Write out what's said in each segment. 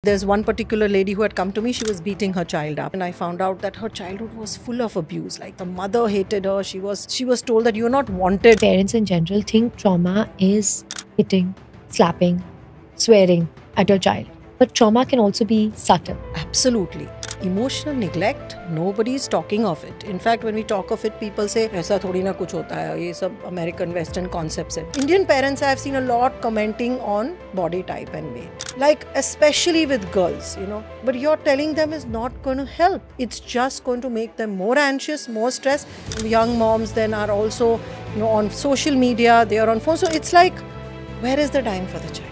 There's one particular lady who had come to me, she was beating her child up. And I found out that her childhood was full of abuse. Like the mother hated her. She was told that you're not wanted. Parents in general think trauma is hitting, slapping, swearing at your child. But trauma can also be subtle. Absolutely. Emotional neglect, nobody is talking of it. In fact, when we talk of it, people say, ऐसा थोड़ी ना कुछ होता है, ये सब American Western concepts है. Indian parents, I have seen a lot commenting on body type and weight. Like, especially with girls, But you're telling them is not going to help. It's just going to make them more anxious, more stressed. Young moms then are also, on social media, they are on phone. So it's like, where is the time for the child?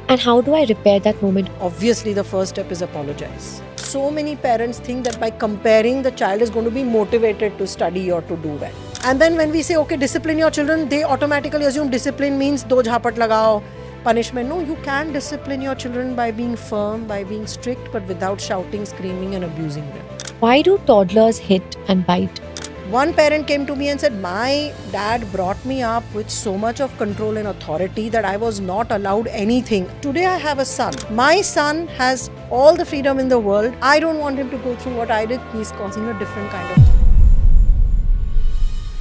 And how do I repair that moment? Obviously, the first step is apologize. So many parents think that by comparing, the child is going to be motivated to study or to do well. And then when we say, okay, discipline your children, they automatically assume discipline means do jhapat lagao, punishment. No, you can discipline your children by being firm, by being strict, but without shouting, screaming and abusing them. Why do toddlers hit and bite? One parent came to me and said, my dad brought me up with so much of control and authority that I was not allowed anything. Today I have a son. My son has all the freedom in the world. I don't want him to go through what I did. He's causing a different kind of...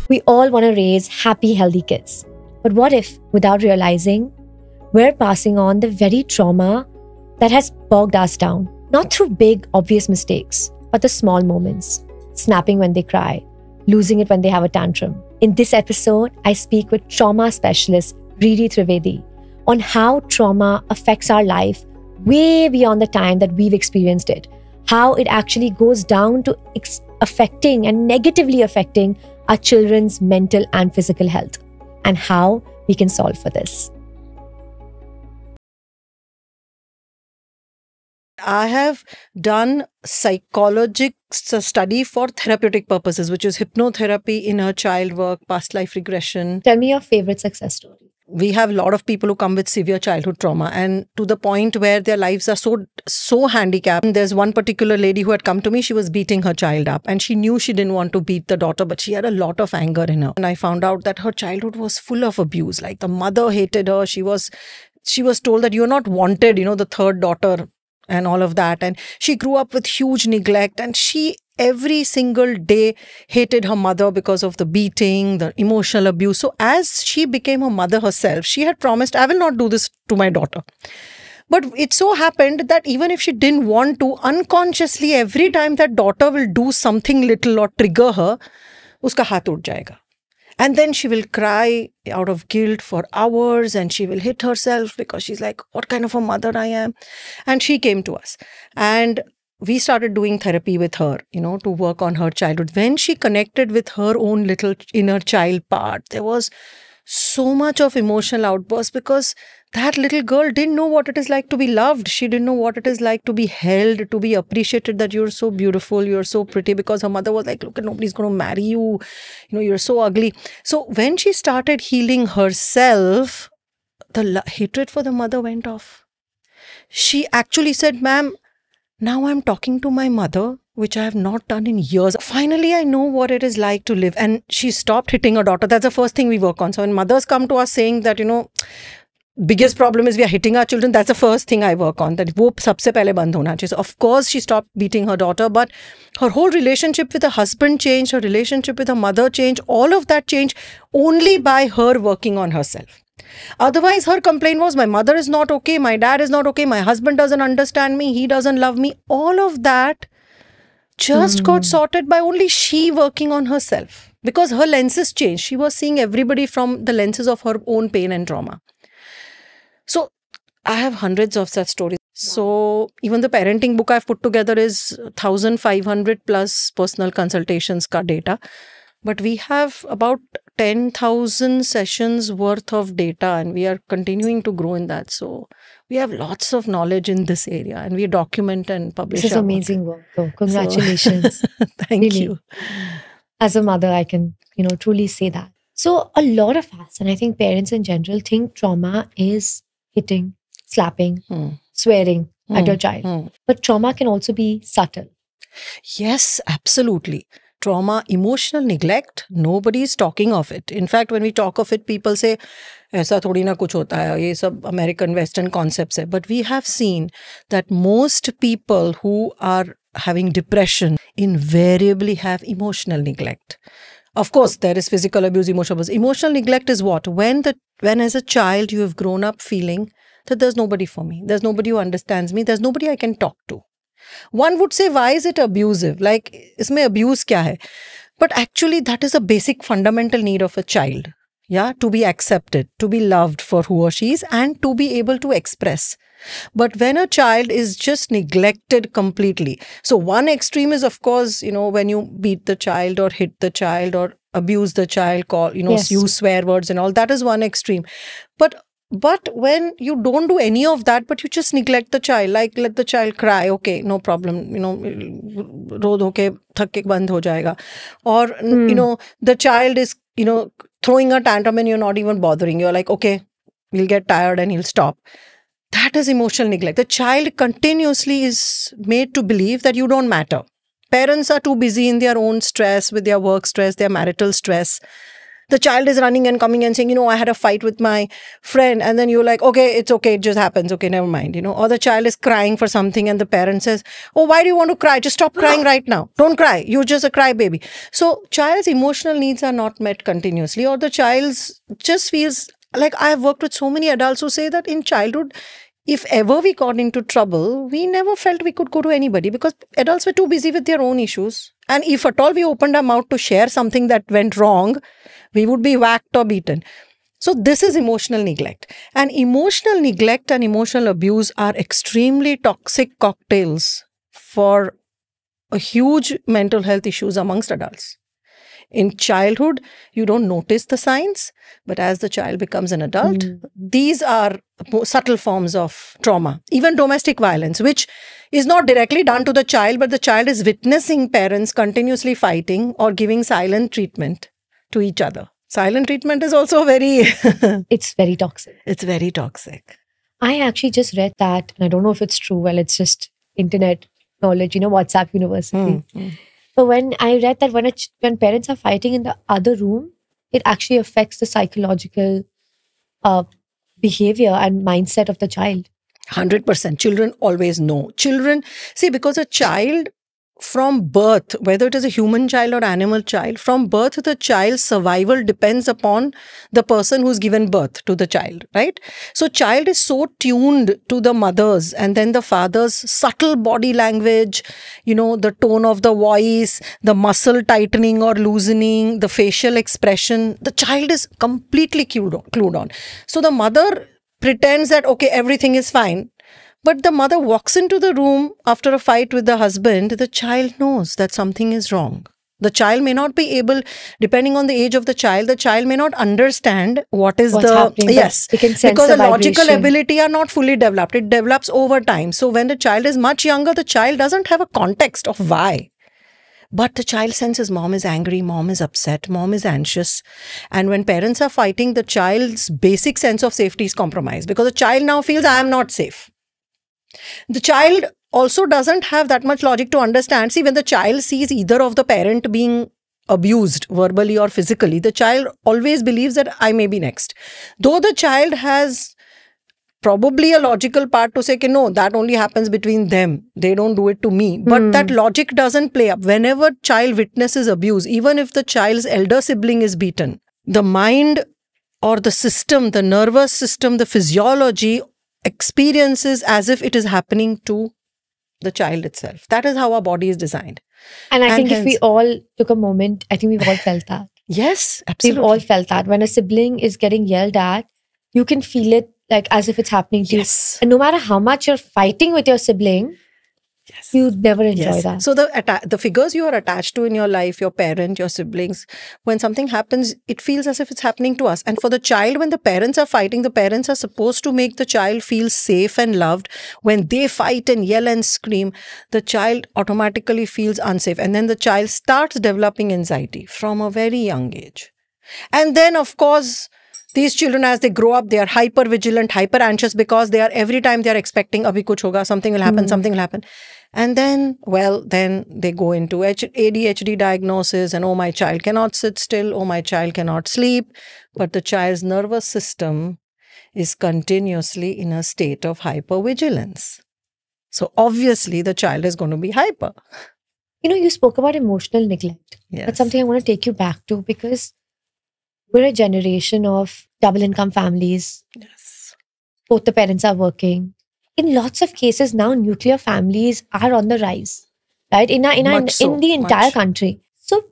We all want to raise happy, healthy kids. But what if, without realizing, we're passing on the very trauma that has bogged us down? Not through big, obvious mistakes, but the small moments. Snapping when they cry, losing it when they have a tantrum. In this episode, I speak with trauma specialist Riri Trivedi on how trauma affects our life way beyond the time that we've experienced it. How it actually goes down to affecting and negatively affecting our children's mental and physical health. And how we can solve for this. I have done psychologic study for therapeutic purposes, which is hypnotherapy, inner child work, past life regression. Tell me your favorite success story. We have a lot of people who come with severe childhood trauma and to the point where their lives are so handicapped. And there's one particular lady who had come to me, she was beating her child up and she knew she didn't want to beat the daughter, but she had a lot of anger in her. And I found out that her childhood was full of abuse. Like the mother hated her. She was told that you're not wanted, the third daughter and all of that. And she grew up with huge neglect and she every single day hated her mother because of the beating, the emotional abuse. So as she became a mother herself, she had promised, I will not do this to my daughter. But it so happened that even if she didn't want to, unconsciously every time that daughter will do something little or trigger her, uska haath ud jayega. And then she will cry out of guilt for hours and she will hit herself because she's like, what kind of a mother I am? And she came to us and we started doing therapy with her, to work on her childhood. When she connected with her own little inner child part, there was so much of emotional outburst because that little girl didn't know what it is like to be loved. She didn't know what it is like to be held, to be appreciated, that you're so beautiful, you're so pretty, because her mother was like, look, nobody's going to marry you. You're so ugly. So when she started healing herself, the hatred for the mother went off. She actually said, ma'am, now I'm talking to my mother, which I have not done in years. Finally, I know what it is like to live. And she stopped hitting her daughter. That's the first thing we work on. So when mothers come to us saying that, biggest problem is we are hitting our children, that's the first thing I work on. That wo sabse pehle band hona chahiye. So of course, she stopped beating her daughter, but her whole relationship with her husband changed, her relationship with her mother changed, all of that changed only by her working on herself. Otherwise, her complaint was, my mother is not okay, my dad is not okay, my husband doesn't understand me, he doesn't love me. All of that just got sorted by only she working on herself. Because her lenses changed. She was seeing everybody from the lenses of her own pain and trauma. So, I have hundreds of such stories. So, even the parenting book I've put together is 1,500 plus personal consultations ka data. But we have about 10,000 sessions worth of data and we are continuing to grow in that. So we have lots of knowledge in this area and we document and publish. This is amazing work though. Congratulations. So, thank you. As a mother, I can, truly say that. So a lot of us, and I think parents in general, think trauma is hitting, slapping, swearing at your child. But trauma can also be subtle. Yes, absolutely. Trauma, emotional neglect, nobody is talking of it. In fact, when we talk of it, people say, ऐसा थोड़ी ना कुछ होता है, ये सब American western concepts है. But we have seen that most people who are having depression invariably have emotional neglect. Of course, there is physical abuse, emotional abuse. Emotional neglect is what? When as a child you have grown up feeling that there's nobody for me, there's nobody who understands me, there's nobody I can talk to. One would say, why is it abusive? Like, isme abuse kya hai? But actually, that is a basic fundamental need of a child. Yeah, to be accepted, to be loved for who or she is, and to be able to express. But when a child is just neglected completely, so one extreme is, of course, when you beat the child or hit the child or abuse the child, Yes. use swear words and all, that is one extreme. But when you don't do any of that, but you just neglect the child, like let the child cry, okay, no problem, ro do ke thak ke band ho jayega. Or, the child is, throwing a tantrum and you're not even bothering. You're like, okay, he'll get tired and he'll stop. That is emotional neglect. The child continuously is made to believe that you don't matter. Parents are too busy in their own stress, with their work stress, their marital stress. The child is running and coming and saying, I had a fight with my friend. And then you're like, okay, it's okay. It just happens. Okay, never mind. Or the child is crying for something and the parent says, oh, why do you want to cry? Just stop crying right now. Don't cry. You're just a crybaby. So child's emotional needs are not met continuously, or the child's just feels like, I have worked with so many adults who say that in childhood, if ever we got into trouble, we never felt we could go to anybody because adults were too busy with their own issues. And if at all we opened our mouth to share something that went wrong, we would be whacked or beaten. So this is emotional neglect. And emotional neglect and emotional abuse are extremely toxic cocktails for a huge mental health issues amongst adults. In childhood, you don't notice the signs, but as the child becomes an adult, these are subtle forms of trauma. Even domestic violence, which is not directly done to the child, but the child is witnessing parents continuously fighting or giving silent treatment to each other. Silent treatment is also very... It's very toxic. It's very toxic. I actually just read that, and I don't know if it's true. Well, it's just internet knowledge, WhatsApp University. But when I read that when parents are fighting in the other room, it actually affects the psychological behavior and mindset of the child. 100%. Children always know. Children, see, because a child from birth, whether it is a human child or animal child, from birth, the child's survival depends upon the person who's given birth to the child, right? So child is so tuned to the mother's and then the father's subtle body language, the tone of the voice, the muscle tightening or loosening, the facial expression. The child is completely clued on. So the mother pretends that, okay, everything is fine. But the mother walks into the room after a fight with the husband, the child knows that something is wrong. The child may not be able, depending on the age of the child may not understand what's happening. Yes, because the logical ability are not fully developed. It develops over time. So when the child is much younger, the child doesn't have a context of why. But the child senses mom is angry, mom is upset, mom is anxious. And when parents are fighting, the child's basic sense of safety is compromised because the child now feels I am not safe. The child also doesn't have that much logic to understand. See, when the child sees either of the parent being abused verbally or physically, the child always believes that I may be next. Though the child has probably a logical part to say, no, that only happens between them. They don't do it to me. But that logic doesn't play up. Whenever child witnesses abuse, even if the child's elder sibling is beaten, the mind or the system, the nervous system, the physiology experiences as if it is happening to the child itself. That is how our body is designed. And I think if we all took a moment, I think we've all felt that. Yes, absolutely. We've all felt that. When a sibling is getting yelled at, you can feel it like as if it's happening to you. And no matter how much you're fighting with your sibling, you never enjoy that. So the figures you are attached to in your life, your parent, your siblings, when something happens, it feels as if it's happening to us. And for the child, when the parents are fighting, the parents are supposed to make the child feel safe and loved. When they fight and yell and scream, the child automatically feels unsafe. And then the child starts developing anxiety from a very young age. And then, of course, These children, as they grow up, they are hyper vigilant, hyper anxious, because they are every time they are expecting abhi kuch hoga, something will happen, something will happen. And then, well, then they go into ADHD diagnosis and, oh, my child cannot sit still, oh, my child cannot sleep. But the child's nervous system is continuously in a state of hypervigilance. So obviously the child is going to be hyper. You spoke about emotional neglect. Yes. That's something I want to take you back to, because we're a generation of double income families. Yes. Both the parents are working. In lots of cases now, nuclear families are on the rise, right? In the entire country. So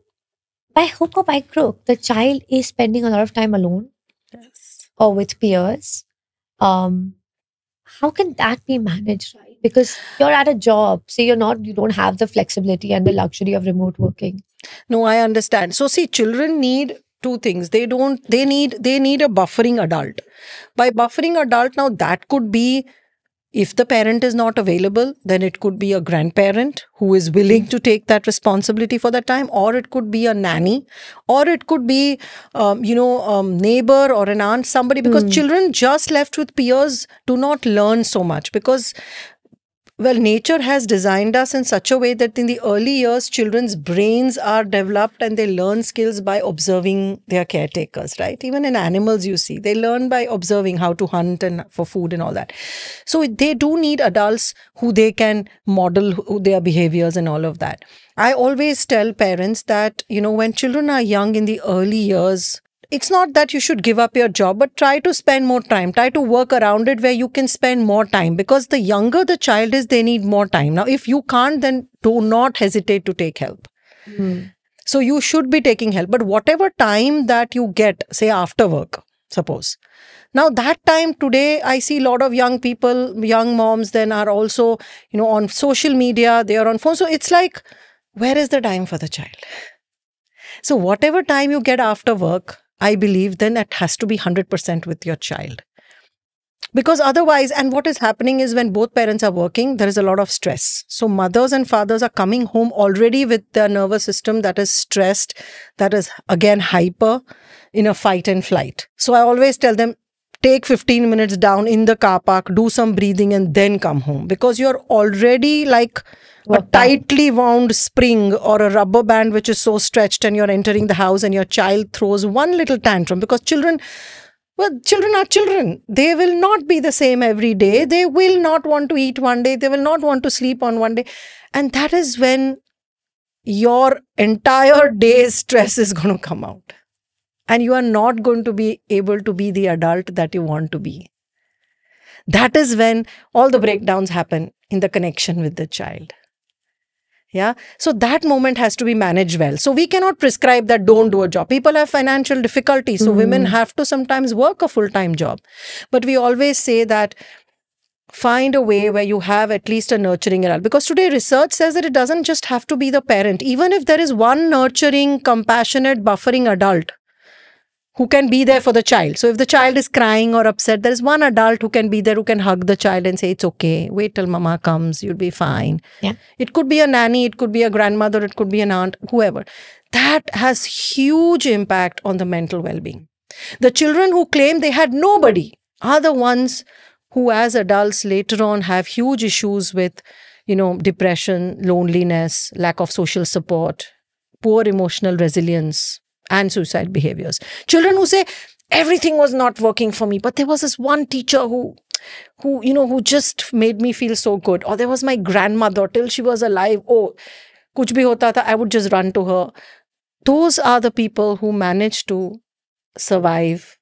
by hook or by crook, the child is spending a lot of time alone. Yes. Or with peers. How can that be managed, right? Because you're at a job, say you don't have the flexibility and the luxury of remote working. No, I understand. So see, children need two things. They need a buffering adult. By buffering adult, now that could be, if the parent is not available, then it could be a grandparent who is willing to take that responsibility for that time, or it could be a nanny, or it could be, neighbor or an aunt, somebody, because children just left with peers do not learn so much, because, well, nature has designed us in such a way that in the early years, children's brains are developed and they learn skills by observing their caretakers, right? Even in animals, you see, they learn by observing how to hunt and for food and all that. So they do need adults who they can model their behaviors and all of that. I always tell parents that, when children are young in the early years, it's not that you should give up your job, but try to spend more time. Try to work around it where you can spend more time, because the younger the child is, they need more time. Now, if you can't, then do not hesitate to take help. So you should be taking help. But whatever time that you get, say after work, suppose. Now that time today, I see a lot of young people, young moms then are also, on social media, they are on phone. So it's like, where is the time for the child? So whatever time you get after work, I believe then it has to be 100% with your child. Because otherwise, and what is happening is when both parents are working, there is a lot of stress. So mothers and fathers are coming home already with their nervous system that is stressed, that is again hyper, in a fight and flight. So I always tell them, take 15 minutes down in the car park, do some breathing and then come home. Because you're already like a tightly wound spring or a rubber band which is so stretched, and you're entering the house and your child throws one little tantrum. Because children are children. They will not be the same every day. They will not want to eat one day. They will not want to sleep on one day. And that is when your entire day's stress is going to come out. And you are not going to be able to be the adult that you want to be. That is when all the breakdowns happen in the connection with the child. Yeah. So that moment has to be managed well. So we cannot prescribe that don't do a job. People have financial difficulties. So women have to sometimes work a full-time job. But we always say that find a way where you have at least a nurturing adult. Because today research says that it doesn't just have to be the parent. Even if there is one nurturing, compassionate, buffering adult who can be there for the child. So if the child is crying or upset, there is one adult who can be there, who can hug the child and say, it's okay, wait till mama comes, you'll be fine. Yeah. It could be a nanny, it could be a grandmother, it could be an aunt, whoever. That has huge impact on the mental well-being. The children who claim they had nobody are the ones who as adults later on have huge issues with, depression, loneliness, lack of social support, poor emotional resilience, and suicide behaviors. Children who say, everything was not working for me, but there was this one teacher who just made me feel so good. Or there was my grandmother till she was alive. Oh, kuch bhi hota tha, I would just run to her. Those are the people who manage to survive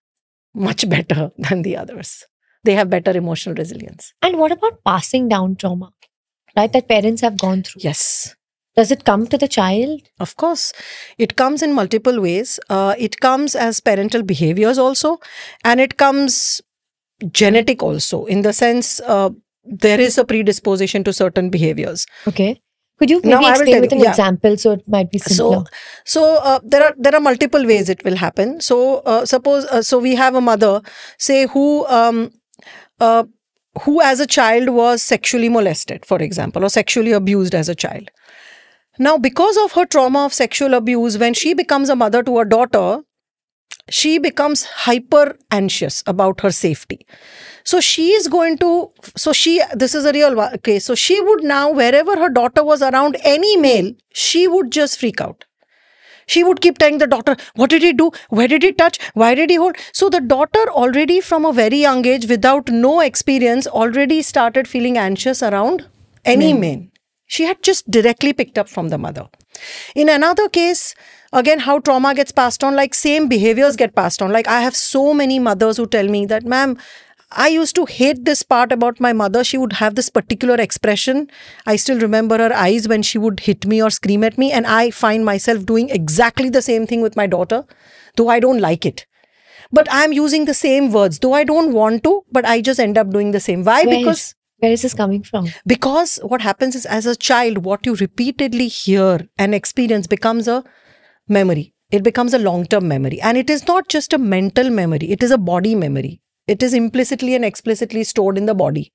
much better than the others. They have better emotional resilience. And what about passing down trauma, right? That parents have gone through. Yes. Does it come to the child? Of course. It comes in multiple ways. It comes as parental behaviors also. And it comes genetic also. In the sense, there is a predisposition to certain behaviors. Okay. Could you maybe explain with an example so it might be simpler? So there are multiple ways it will happen. So suppose, so we have a mother, say, who as a child was sexually molested, for example, or sexually abused as a child. Now, because of her trauma of sexual abuse, when she becomes a mother to a daughter, she becomes hyper anxious about her safety. So she is going to, this is a real case. So she would now, wherever her daughter was around any male, she would just freak out. She would keep telling the daughter, what did he do? Where did he touch? Why did he hold? So the daughter already from a very young age, without no experience, already started feeling anxious around any man. She had just directly picked up from the mother. In another case, again, how trauma gets passed on, like same behaviors get passed on. Like I have so many mothers who tell me that, ma'am, I used to hate this part about my mother. She would have this particular expression. I still remember her eyes when she would hit me or scream at me. And I find myself doing exactly the same thing with my daughter, though I don't like it. But I'm using the same words, though I don't want to, but I just end up doing the same. Why? Where is this coming from? Because what happens is, as a child, what you repeatedly hear and experience becomes a memory. It becomes a long-term memory. And it is not just a mental memory. It is a body memory. It is implicitly and explicitly stored in the body.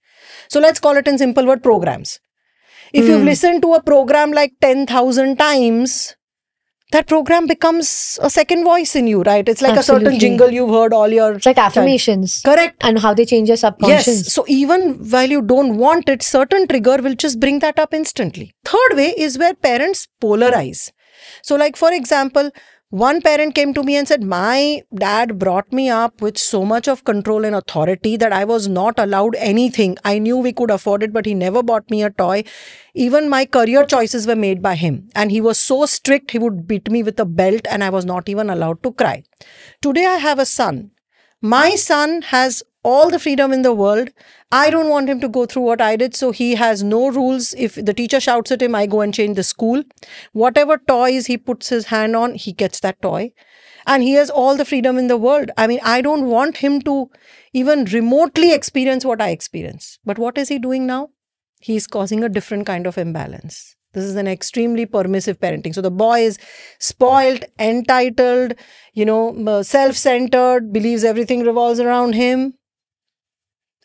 So let's call it in simple word programs. If you've listened to a program like 10,000 times, that program becomes a second voice in you, right? It's like a certain jingle you've heard all your... It's like affirmations. Correct. And how they change your subconscious. Yes. So even while you don't want it, certain trigger will just bring that up instantly. Third way is where parents polarize. So like, for example, one parent came to me and said, my dad brought me up with so much of control and authority that I was not allowed anything. I knew we could afford it, but he never bought me a toy. Even my career choices were made by him. And he was so strict, he would beat me with a belt and I was not even allowed to cry. Today I have a son. My son has all the freedom in the world. I don't want him to go through what I did. So he has no rules. If the teacher shouts at him, I go and change the school. Whatever toys he puts his hand on, he gets that toy. And he has all the freedom in the world. I mean, I don't want him to even remotely experience what I experience. But what is he doing now? He's causing a different kind of imbalance. This is an extremely permissive parenting. So the boy is spoiled, entitled, self-centered, believes everything revolves around him.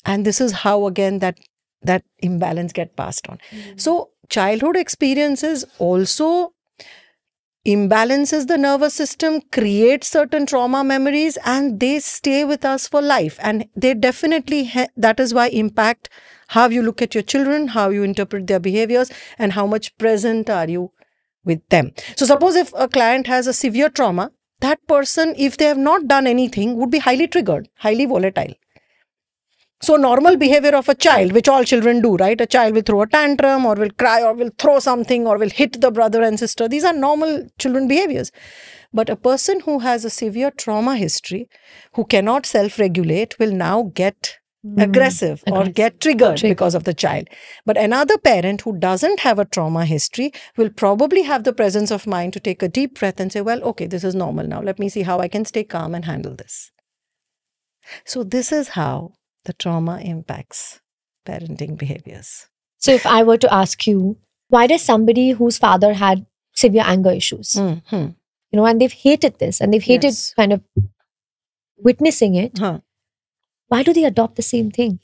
And this is how, again, that imbalance gets passed on. So childhood experiences also imbalances the nervous system, creates certain trauma memories, and they stay with us for life. And they definitely, that is why impact how you look at your children, how you interpret their behaviors, and how much present are you with them. So suppose if a client has a severe trauma, that person, if they have not done anything, would be highly triggered, highly volatile. So normal behavior of a child, which all children do, right? A child will throw a tantrum or will cry or will throw something or will hit the brother and sister. These are normal children behaviors. But a person who has a severe trauma history, who cannot self-regulate, will now get aggressive or get triggered because of the child. But another parent who doesn't have a trauma history will probably have the presence of mind to take a deep breath and say, well, okay, this is normal now. Let me see how I can stay calm and handle this. So this is how the trauma impacts parenting behaviors. So if I were to ask you, why does somebody whose father had severe anger issues, and they've hated this and they've hated kind of witnessing it, why do they adopt the same thing?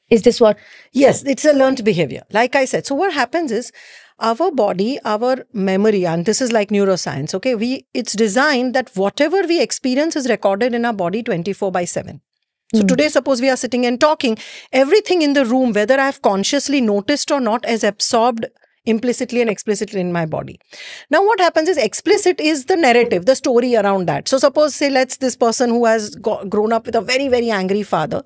Is this what? Yes, it's a learned behavior. Like I said, so what happens is our body, our memory, and this is like neuroscience, okay? It's designed that whatever we experience is recorded in our body 24/7. So today, suppose we are sitting and talking, everything in the room, whether I have consciously noticed or not, is absorbed implicitly and explicitly in my body. Now, what happens is explicit is the narrative, the story around that. So suppose, say, this person who has grown up with a very, very angry father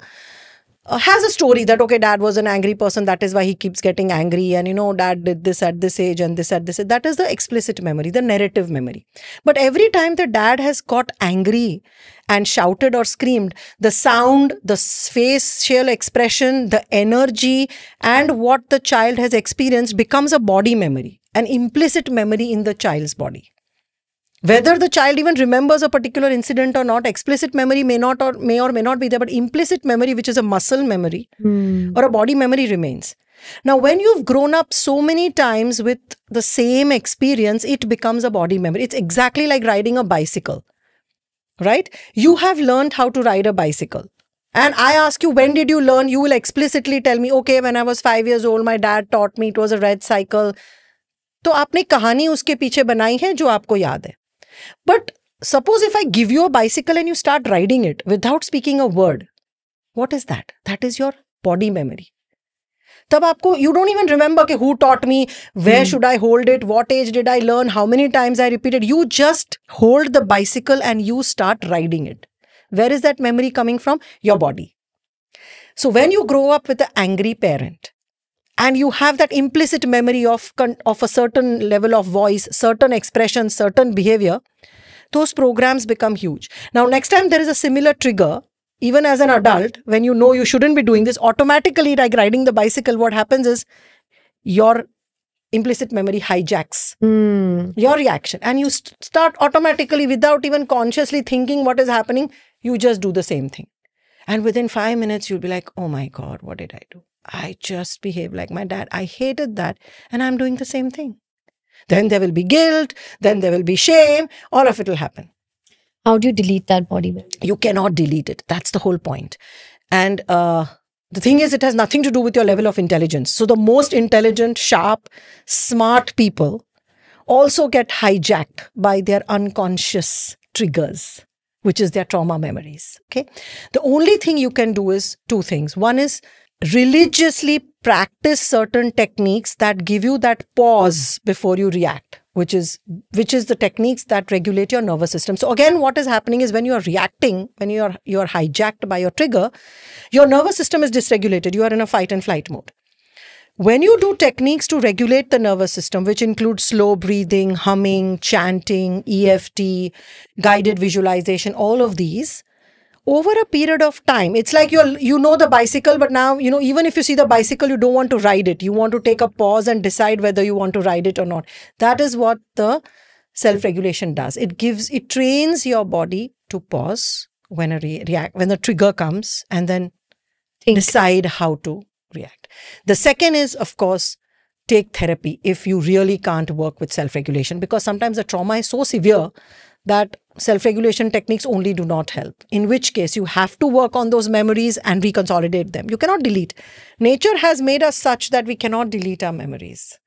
has a story that, okay, dad was an angry person. That is why he keeps getting angry. And, dad did this at this age and this at this age. That is the explicit memory, the narrative memory. But every time the dad has got angry and shouted or screamed, the sound, the facial expression, the energy, and what the child has experienced becomes a body memory, an implicit memory in the child's body. Whether the child even remembers a particular incident or not, explicit memory may or may not be there, but implicit memory, which is a muscle memory or a body memory, remains. Now, when you've grown up so many times with the same experience, it becomes a body memory. It's exactly like riding a bicycle, right? You have learned how to ride a bicycle. And I ask you, when did you learn? You will explicitly tell me, okay, when I was 5 years old, my dad taught me, it was a red cycle. तो आपने कहानी उसके पीछे बनाई है जो आपको याद है. But suppose if I give you a bicycle and you start riding it without speaking a word, what is that? That is your body memory. तब आपको, you don't even remember कि who taught me, where should I hold it, what age did I learn, how many times I repeated. You just hold the bicycle and you start riding it. Where is that memory coming from? Your body. So when you grow up with an angry parent and you have that implicit memory of a certain level of voice, certain expression, certain behavior, those programs become huge. Now, next time there is a similar trigger, even as an adult, when you know you shouldn't be doing this, automatically, like riding the bicycle, what happens is your implicit memory hijacks your reaction. And you start automatically, without even consciously thinking what is happening, you just do the same thing. And within 5 minutes, you'll be like, oh my God, what did I do? I just behaved like my dad. I hated that. And I'm doing the same thing. Then there will be guilt. Then there will be shame. All of it will happen. How do you delete that body memory? You cannot delete it. That's the whole point. And the thing is, it has nothing to do with your level of intelligence. So the most intelligent, sharp, smart people also get hijacked by their unconscious triggers, which is their trauma memories. Okay. The only thing you can do is two things. One is religiously practice certain techniques that give you that pause before you react, which is the techniques that regulate your nervous system. So again, what is happening is when you are reacting, when you are hijacked by your trigger, your nervous system is dysregulated. You are in a fight and flight mode. When you do techniques to regulate the nervous system, which include slow breathing, humming, chanting, EFT, guided visualization, all of these, over a period of time, it's like you know the bicycle, but now, even if you see the bicycle, you don't want to ride it. You want to take a pause and decide whether you want to ride it or not. That is what the self-regulation does. It trains your body to pause when when the trigger comes, and then decide how to react. The second is, of course, take therapy if you really can't work with self-regulation, because sometimes the trauma is so severe that self-regulation techniques only do not help. In which case, you have to work on those memories and reconsolidate them. You cannot delete. Nature has made us such that we cannot delete our memories.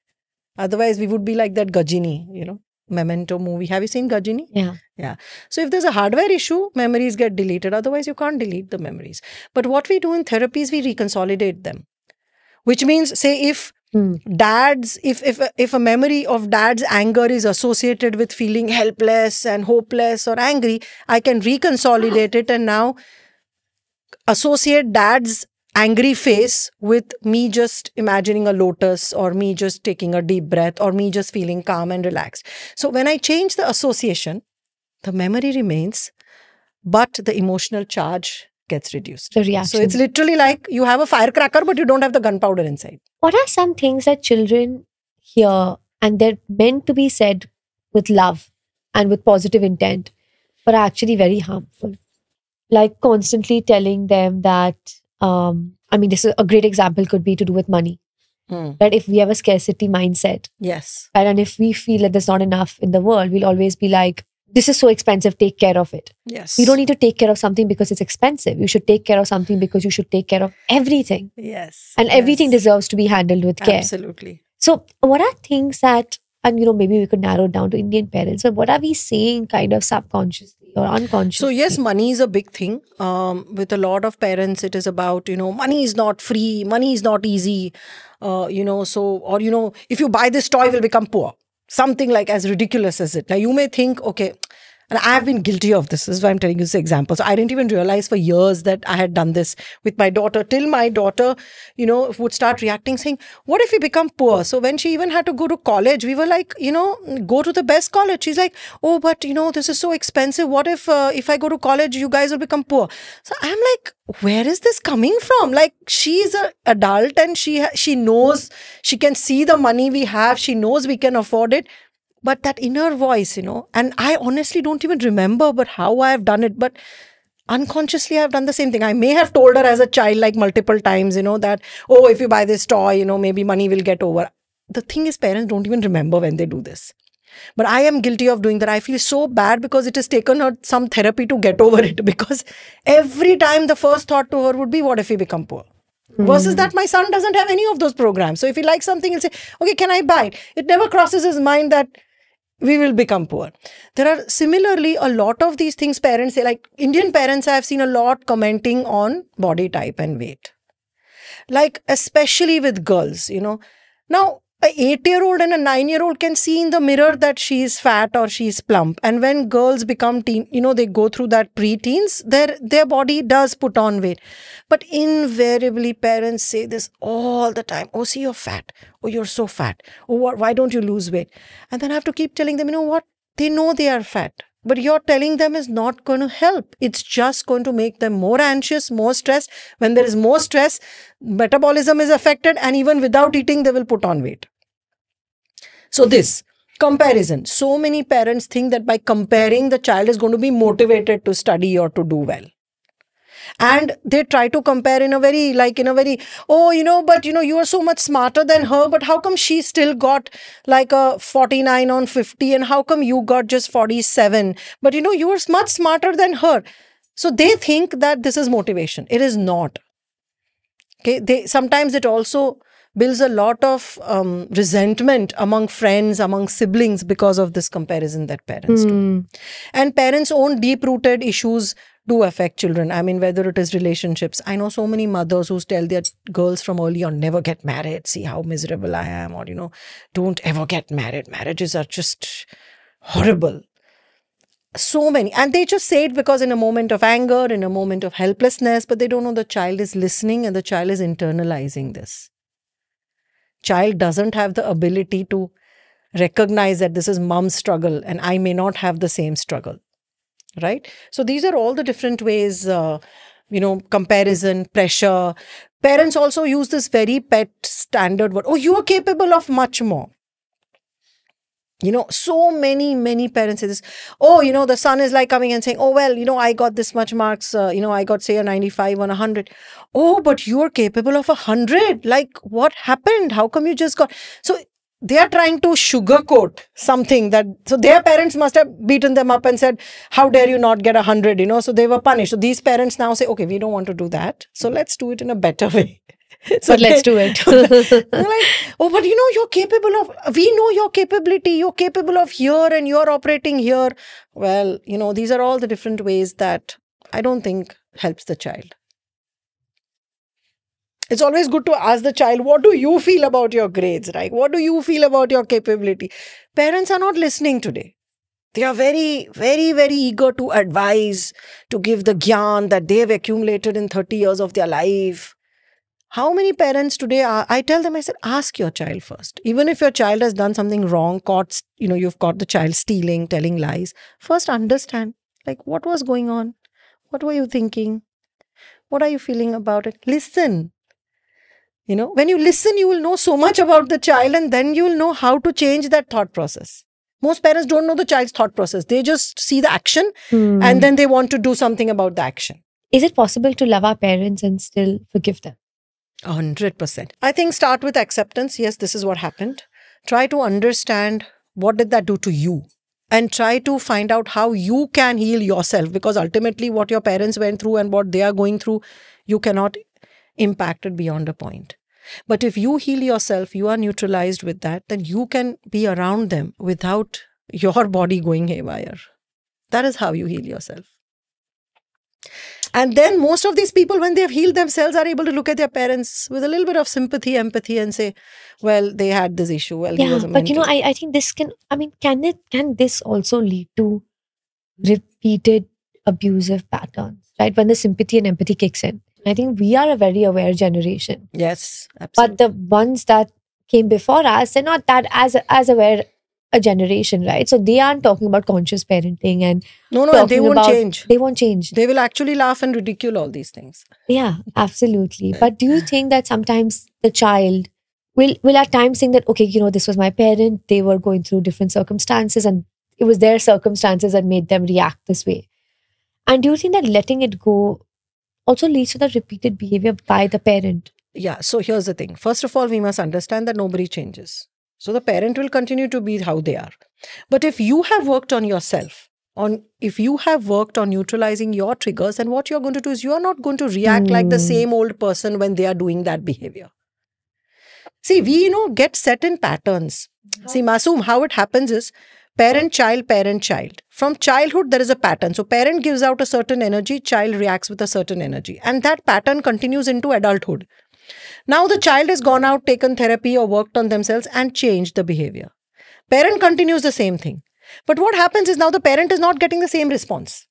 Otherwise, we would be like that Ghajini, Memento movie. Have you seen Ghajini? Yeah. Yeah. So if there's a hardware issue, memories get deleted. Otherwise, you can't delete the memories. But what we do in therapy is we reconsolidate them. Which means, say, if if a memory of dad's anger is associated with feeling helpless and hopeless or angry, I can reconsolidate it and now associate dad's angry face with me just imagining a lotus, or me just taking a deep breath, or me just feeling calm and relaxed. So when I change the association, the memory remains, but the emotional charge gets reduced. The reaction. So it's literally like you have a firecracker, but you don't have the gunpowder inside. What are some things that children hear and they're meant to be said with love and with positive intent, but are actually very harmful? Like constantly telling them that, this is a great example, could be to do with money. That if we have a scarcity mindset, yes, and if we feel that there's not enough in the world, we'll always be like, this is so expensive, take care of it. Yes. You don't need to take care of something because it's expensive. You should take care of something because you should take care of everything. Yes. And everything deserves to be handled with care. Absolutely. So what are things that, and maybe we could narrow it down to Indian parents, but what are we saying kind of subconsciously or unconsciously? So yes, money is a big thing. With a lot of parents, it is about, money is not free, money is not easy, if you buy this toy, you'll become poor. Something like as ridiculous as it. Now you may think, okay, and I have been guilty of this. This is why I'm telling you this example. So I didn't even realize for years that I had done this with my daughter, till my daughter, would start reacting saying, what if we become poor? So when she even had to go to college, we were like, go to the best college. She's like, oh, but this is so expensive. What if I go to college, you guys will become poor? So I'm like, where is this coming from? Like, she's an adult and she knows, she can see the money we have. She knows we can afford it. But that inner voice, and I honestly don't even remember but how I have done it. But unconsciously, I've done the same thing. I may have told her as a child, like multiple times, that, oh, if you buy this toy, maybe money will get over. The thing is, parents don't even remember when they do this. But I am guilty of doing that. I feel so bad because it has taken her some therapy to get over it. Because every time the first thought to her would be, what if we become poor? Versus that my son doesn't have any of those programs. So if he likes something, he'll say, okay, can I buy it? It never crosses his mind that we will become poor. There are similarly a lot of these things parents say, like Indian parents I have seen a lot commenting on body type and weight. Like especially with girls, Now, an 8-year-old and a 9-year-old can see in the mirror that she is fat or she is plump. And when girls become they go through that pre-teens, their body does put on weight. But invariably, parents say this all the time. Oh, see, you're fat. Oh, you're so fat. Oh, why don't you lose weight? And then I have to keep telling them, you know what? They know they are fat. But you're telling them is not going to help. It's just going to make them more anxious, more stressed. When there is more stress, metabolism is affected, and even without eating, they will put on weight. So this comparison. So many parents think that by comparing, the child is going to be motivated to study or to do well. And they try to compare in a very, but you are so much smarter than her, but how come she still got like a 49 on 50 and how come you got just 47? But you are much smarter than her. So they think that this is motivation. It is not. Okay. Sometimes it also builds a lot of resentment among friends, among siblings because of this comparison that parents do. And parents' own deep-rooted issues do affect children. I mean, whether it is relationships. I know so many mothers who tell their girls from early on, never get married, see how miserable I am, or, don't ever get married. Marriages are just horrible. So many. And they just say it because in a moment of anger, in a moment of helplessness, but they don't know the child is listening and the child is internalizing this. Child doesn't have the ability to recognize that this is mom's struggle and I may not have the same struggle. Right? So these are all the different ways, comparison, pressure. Parents also use this very pet standard word. Oh, you are capable of much more. So many parents say this. Oh, the son is like coming and saying, oh, well, I got this much marks. I got, say, a 95 on 100. Oh, but you are capable of 100. Like, what happened? How come you just got... So they are trying to sugarcoat something so their parents must have beaten them up and said, how dare you not get 100, So they were punished. So these parents now say, okay, we don't want to do that. So let's do it in a better way. So let's do it. Like, oh, but you're capable of, we know your capability, you're capable of here and you're operating here. Well, these are all the different ways that I don't think helps the child. It's always good to ask the child, what do you feel about your grades, right? What do you feel about your capability? Parents are not listening today. They are very, very, very eager to advise, to give the gyan that they have accumulated in 30 years of their life. How many parents today I tell them, I said, ask your child first. Even if your child has done something wrong, you've caught the child stealing, telling lies. First understand, like, what was going on? What were you thinking? What are you feeling about it? Listen. When you listen, you will know so much about the child and then you will know how to change that thought process. Most parents don't know the child's thought process. They just see the action and then they want to do something about the action. Is it possible to love our parents and still forgive them? 100%. I think start with acceptance. Yes, this is what happened. Try to understand what did that do to you and try to find out how you can heal yourself, because ultimately what your parents went through and what they are going through, you cannot impact it beyond a point. But if you heal yourself, you are neutralized with that, then you can be around them without your body going haywire. That is how you heal yourself. And then most of these people, when they have healed themselves, are able to look at their parents with a little bit of sympathy, empathy, and say, well, they had this issue. Well, he was a but I think this can this also lead to repeated abusive patterns, right? When the sympathy and empathy kicks in. I think we are a very aware generation. Yes, absolutely. But the ones that came before us, they're not that as aware a generation, right? So they aren't talking about conscious parenting and they won't change. They won't change. They will actually laugh and ridicule all these things. Yeah, absolutely. But do you think that sometimes the child will at times think that, okay, this was my parent, they were going through different circumstances and it was their circumstances that made them react this way? And do you think that letting it go also leads to the repeated behavior by the parent? Yeah, so here's the thing. First of all, we must understand that nobody changes. So the parent will continue to be how they are. But if you have worked on yourself, if you have worked on neutralizing your triggers, then what you're going to do is you are not going to react like the same old person when they are doing that behavior. See, we, get set in patterns. See, Masoom, how it happens is Parent, child, parent, child. From childhood, there is a pattern. So parent gives out a certain energy, child reacts with a certain energy. And that pattern continues into adulthood. Now the child has gone out, taken therapy or worked on themselves and changed the behavior. Parent continues the same thing. But what happens is now the parent is not getting the same response.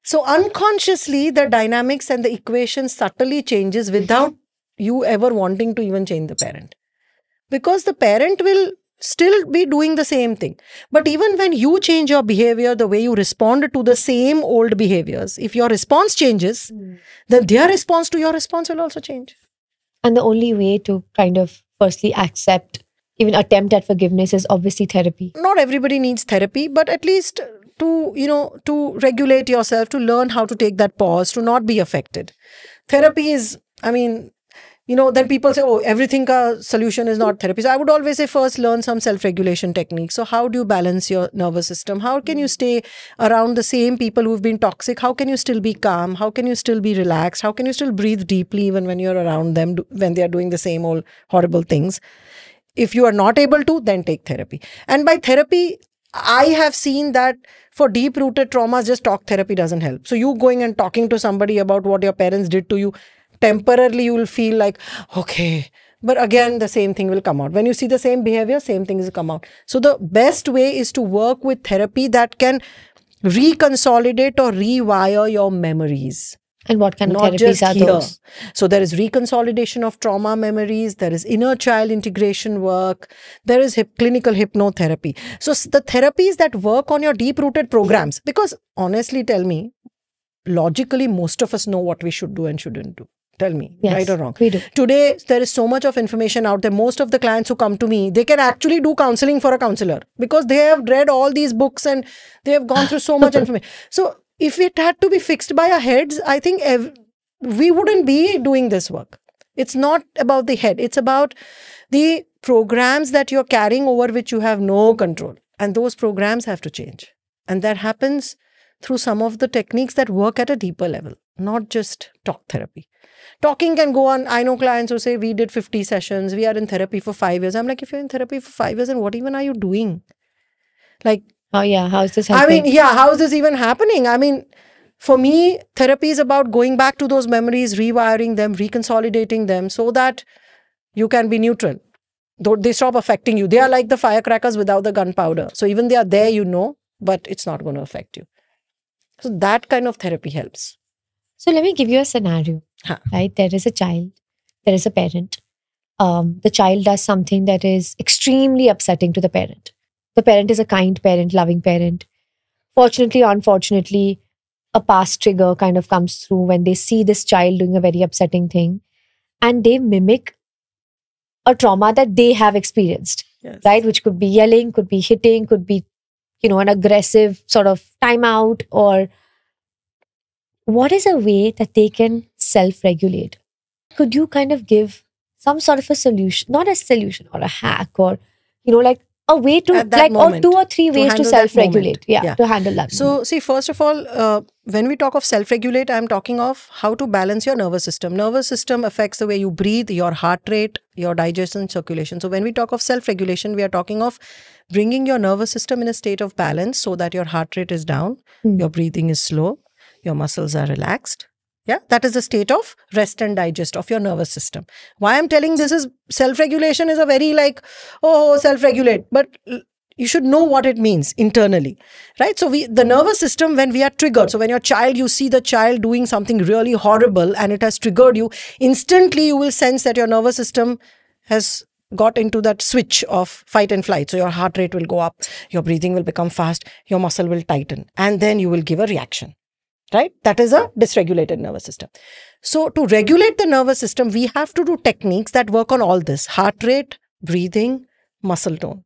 So unconsciously, the dynamics and the equation subtly changes without you ever wanting to even change the parent. Because the parent will still be doing the same thing. But even when you change your behavior, the way you respond to the same old behaviors, if your response changes, then their response to your response will also change. And the only way to kind of firstly accept, even attempt at forgiveness is obviously therapy. Not everybody needs therapy, but at least to regulate yourself, to learn how to take that pause, to not be affected. Therapy is, then people say, oh, everything ka solution is not therapy. So I would always say first learn some self-regulation techniques. So how do you balance your nervous system? How can you stay around the same people who've been toxic? How can you still be calm? How can you still be relaxed? How can you still breathe deeply even when you're around them, when they are doing the same old horrible things? If you are not able to, then take therapy. And by therapy, I have seen that for deep-rooted traumas, just talk therapy doesn't help. So you going and talking to somebody about what your parents did to you, temporarily you will feel like, okay. But again, the same thing will come out. When you see the same behavior, same things will come out. So the best way is to work with therapy that can reconsolidate or rewire your memories. And what kind of therapies are those? So there is reconsolidation of trauma memories. There is inner child integration work. There is clinical hypnotherapy. So the therapies that work on your deep-rooted programs, because honestly, tell me, logically, most of us know what we should do and shouldn't do. Tell me, yes, right or wrong? We do. Today, there is so much of information out there. Most of the clients who come to me, they can actually do counseling for a counselor because they have read all these books and they have gone through so much information. So if it had to be fixed by our heads, I think we wouldn't be doing this work. It's not about the head. It's about the programs that you're carrying over which you have no control. And those programs have to change. And that happens through some of the techniques that work at a deeper level, not just talk therapy. Talking can go on. I know clients who say, we did 50 sessions. We are in therapy for 5 years. I'm like, if you're in therapy for 5 years, then what even are you doing? Like, oh yeah, how is this happening? How is this even happening? For me, therapy is about going back to those memories, rewiring them, reconsolidating them so that you can be neutral. Though they stop affecting you. They are like the firecrackers without the gunpowder. So even they are there, but it's not going to affect you. So that kind of therapy helps. So let me give you a scenario, right? There is a child, there is a parent. The child does something that is extremely upsetting to the parent. The parent is a kind parent, loving parent. Fortunately or unfortunately, a past trigger kind of comes through when they see this child doing a very upsetting thing and they mimic a trauma that they have experienced, right? Which could be yelling, could be hitting, could be, an aggressive sort of timeout. Or what is a way that they can self-regulate? Could you kind of give some sort of a solution, not a solution or a hack or, a way to or 2 or 3 ways to self-regulate. To handle that. So see, first of all, when we talk of self-regulate, I'm talking of how to balance your nervous system. Nervous system affects the way you breathe, your heart rate, your digestion, circulation. So when we talk of self-regulation, we are talking of bringing your nervous system in a state of balance so that your heart rate is down, your breathing is slow, your muscles are relaxed. Yeah, that is the state of rest and digest of your nervous system. Why I'm telling this is self-regulation is a very self-regulate, but you should know what it means internally, right? So the nervous system, when we are triggered, so when you see the child doing something really horrible and it has triggered you, instantly you will sense that your nervous system has got into that switch of fight and flight. So your heart rate will go up, your breathing will become fast, your muscle will tighten, and then you will give a reaction. Right? That is a dysregulated nervous system. So to regulate the nervous system, we have to do techniques that work on all this: heart rate, breathing, muscle tone.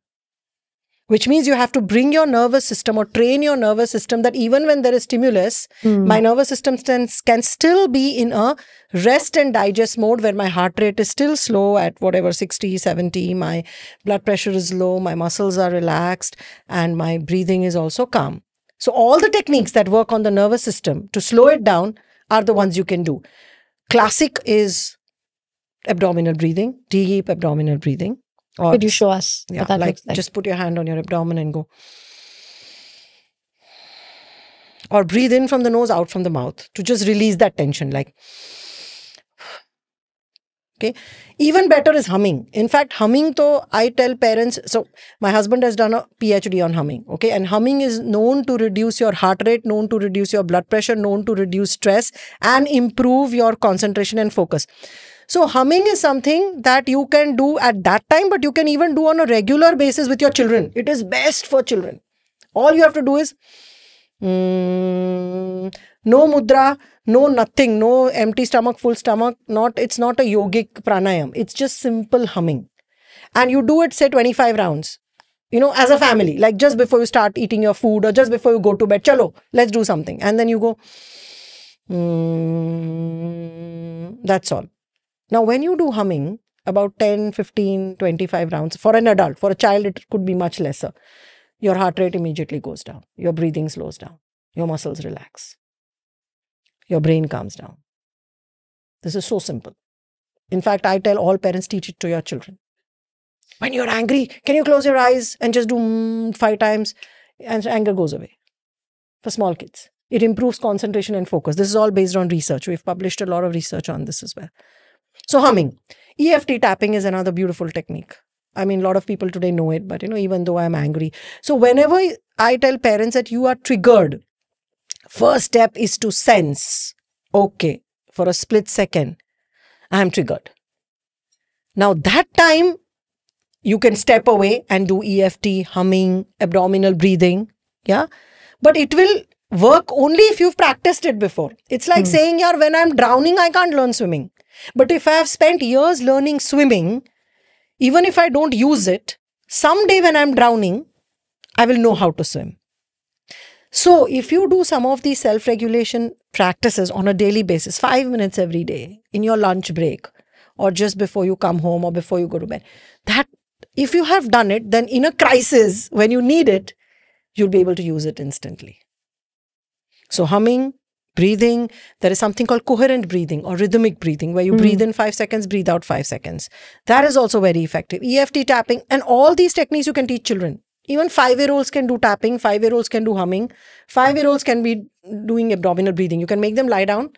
Which means you have to bring your nervous system or train your nervous system that even when there is stimulus, my nervous system can still be in a rest and digest mode where my heart rate is still slow at whatever 60, 70, my blood pressure is low, my muscles are relaxed, and my breathing is also calm. So all the techniques that work on the nervous system to slow it down are the ones you can do. Classic is abdominal breathing, deep abdominal breathing. Or Could you show us yeah, what that like looks like? just put your hand on your abdomen and go. Or breathe in from the nose, out from the mouth to just release that tension. Like, okay. Even better is humming. In fact, humming, though, I tell parents, so my husband has done a PhD on humming. Okay. And humming is known to reduce your heart rate, known to reduce your blood pressure, known to reduce stress and improve your concentration and focus. So humming is something that you can do at that time, but you can even do on a regular basis with your children. It is best for children. All you have to do is no mudra, no nothing, no empty stomach, full stomach. It's not a yogic pranayam. It's just simple humming. And you do it, say 25 rounds, as a family, like just before you start eating your food or just before you go to bed. Chalo, let's do something. And then you go, that's all. Now, when you do humming, about 10, 15, 25 rounds, for an adult, for a child, it could be much lesser. Your heart rate immediately goes down. Your breathing slows down. Your muscles relax. Your brain calms down. This is so simple. In fact, I tell all parents, teach it to your children. When you're angry, can you close your eyes and just do 5 times and anger goes away? For small kids. It improves concentration and focus. This is all based on research. We've published a lot of research on this as well. So humming. EFT tapping is another beautiful technique. I mean, a lot of people today know it, but even though I'm angry. So whenever I tell parents that you are triggered, first step is to sense, okay, for a split second, I'm triggered. Now that time, you can step away and do EFT, humming, abdominal breathing. Yeah. But it will work only if you've practiced it before. It's like saying, yaar, when I'm drowning, I can't learn swimming. But if I have spent years learning swimming, even if I don't use it, someday when I'm drowning, I will know how to swim. So if you do some of these self-regulation practices on a daily basis, 5 minutes every day, in your lunch break, or just before you come home or before you go to bed, that if you have done it, then in a crisis, when you need it, you'll be able to use it instantly. So humming, breathing, there is something called coherent breathing or rhythmic breathing, where you breathe in 5 seconds, breathe out 5 seconds. That is also very effective. EFT tapping, and all these techniques you can teach children. Even 5-year-olds can do tapping, 5-year-olds can do humming, 5-year-olds can be doing abdominal breathing. You can make them lie down,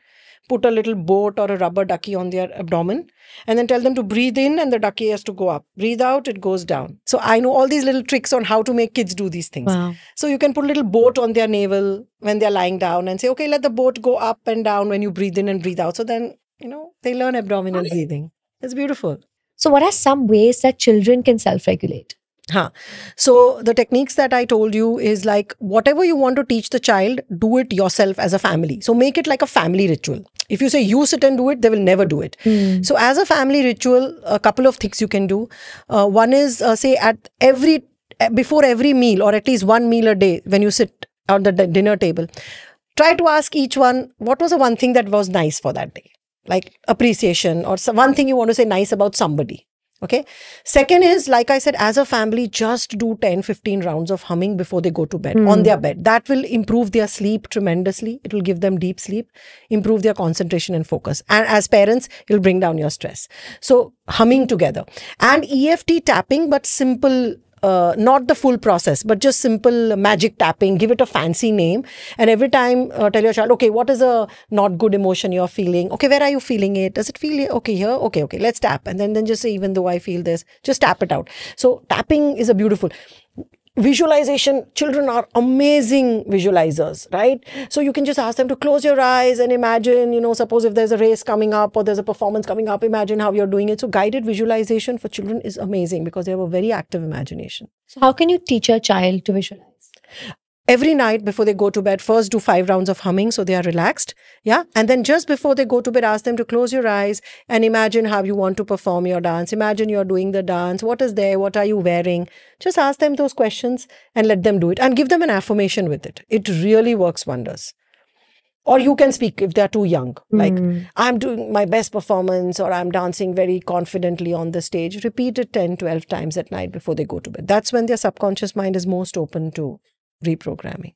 put a little boat or a rubber ducky on their abdomen, and then tell them to breathe in and the ducky has to go up. Breathe out, it goes down. So I know all these little tricks on how to make kids do these things. Wow. So you can put a little boat on their navel when they're lying down and say, okay, let the boat go up and down when you breathe in and breathe out. So then, they learn abdominal breathing. It's beautiful. So what are some ways that children can self-regulate? So the techniques that I told you is like whatever you want to teach the child, do it yourself as a family. So make it like a family ritual. If you say you sit and do it, they will never do it. So as a family ritual, a couple of things you can do. One is say before every meal, or at least one meal a day, when you sit at the dinner table, try to ask each one, what was the one thing that was nice for that day? Like appreciation or one thing you want to say nice about somebody. Okay. Second is, like I said, as a family, just do 10, 15 rounds of humming before they go to bed, on their bed. That will improve their sleep tremendously. It will give them deep sleep, improve their concentration and focus. And as parents, it will bring down your stress. So humming together. And EFT tapping, but simple, not the full process, but just simple magic tapping. Give it a fancy name. And every time tell your child, okay, what is a not good emotion you're feeling? Okay, where are you feeling it? Does it feel okay here? Okay, let's tap. And then just say, even though I feel this, just tap it out. So tapping is a beautiful visualization. Children are amazing visualizers, right? So you can just ask them to close your eyes and imagine, suppose if there's a race coming up or there's a performance coming up, imagine how you're doing it. So guided visualization for children is amazing because they have a very active imagination. So how can you teach a child to visualize? Every night before they go to bed, first do 5 rounds of humming so they are relaxed. Yeah. And then just before they go to bed, ask them to close your eyes and imagine how you want to perform your dance. Imagine you're doing the dance. What is there? What are you wearing? Just ask them those questions and let them do it and give them an affirmation with it. It really works wonders. Or you can speak if they're too young, like I'm doing my best performance or I'm dancing very confidently on the stage. Repeat it 10, 12 times at night before they go to bed. That's when their subconscious mind is most open to reprogramming.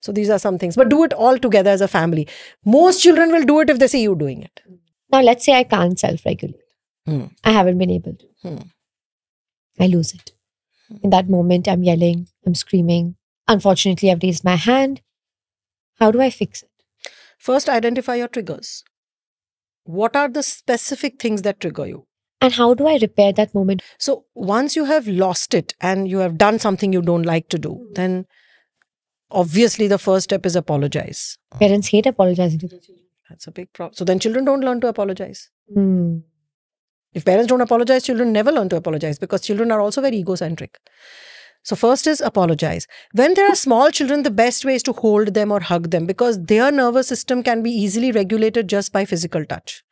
So these are some things, but do it all together as a family. Most children will do it if they see you doing it. Now, let's say I can't self-regulate. I haven't been able to. I lose it. In that moment, I'm yelling, I'm screaming. Unfortunately, I've raised my hand. How do I fix it? First, identify your triggers. What are the specific things that trigger you? And how do I repair that moment? So once you have lost it and you have done something you don't like to do, then obviously the first step is apologize. Parents hate apologizing to their children. That's a big problem. So then children don't learn to apologize. Hmm. If parents don't apologize, children never learn to apologize because children are also very egocentric. So first is apologize. When there are small children, the best way is to hold them or hug them because their nervous system can be easily regulated just by physical touch.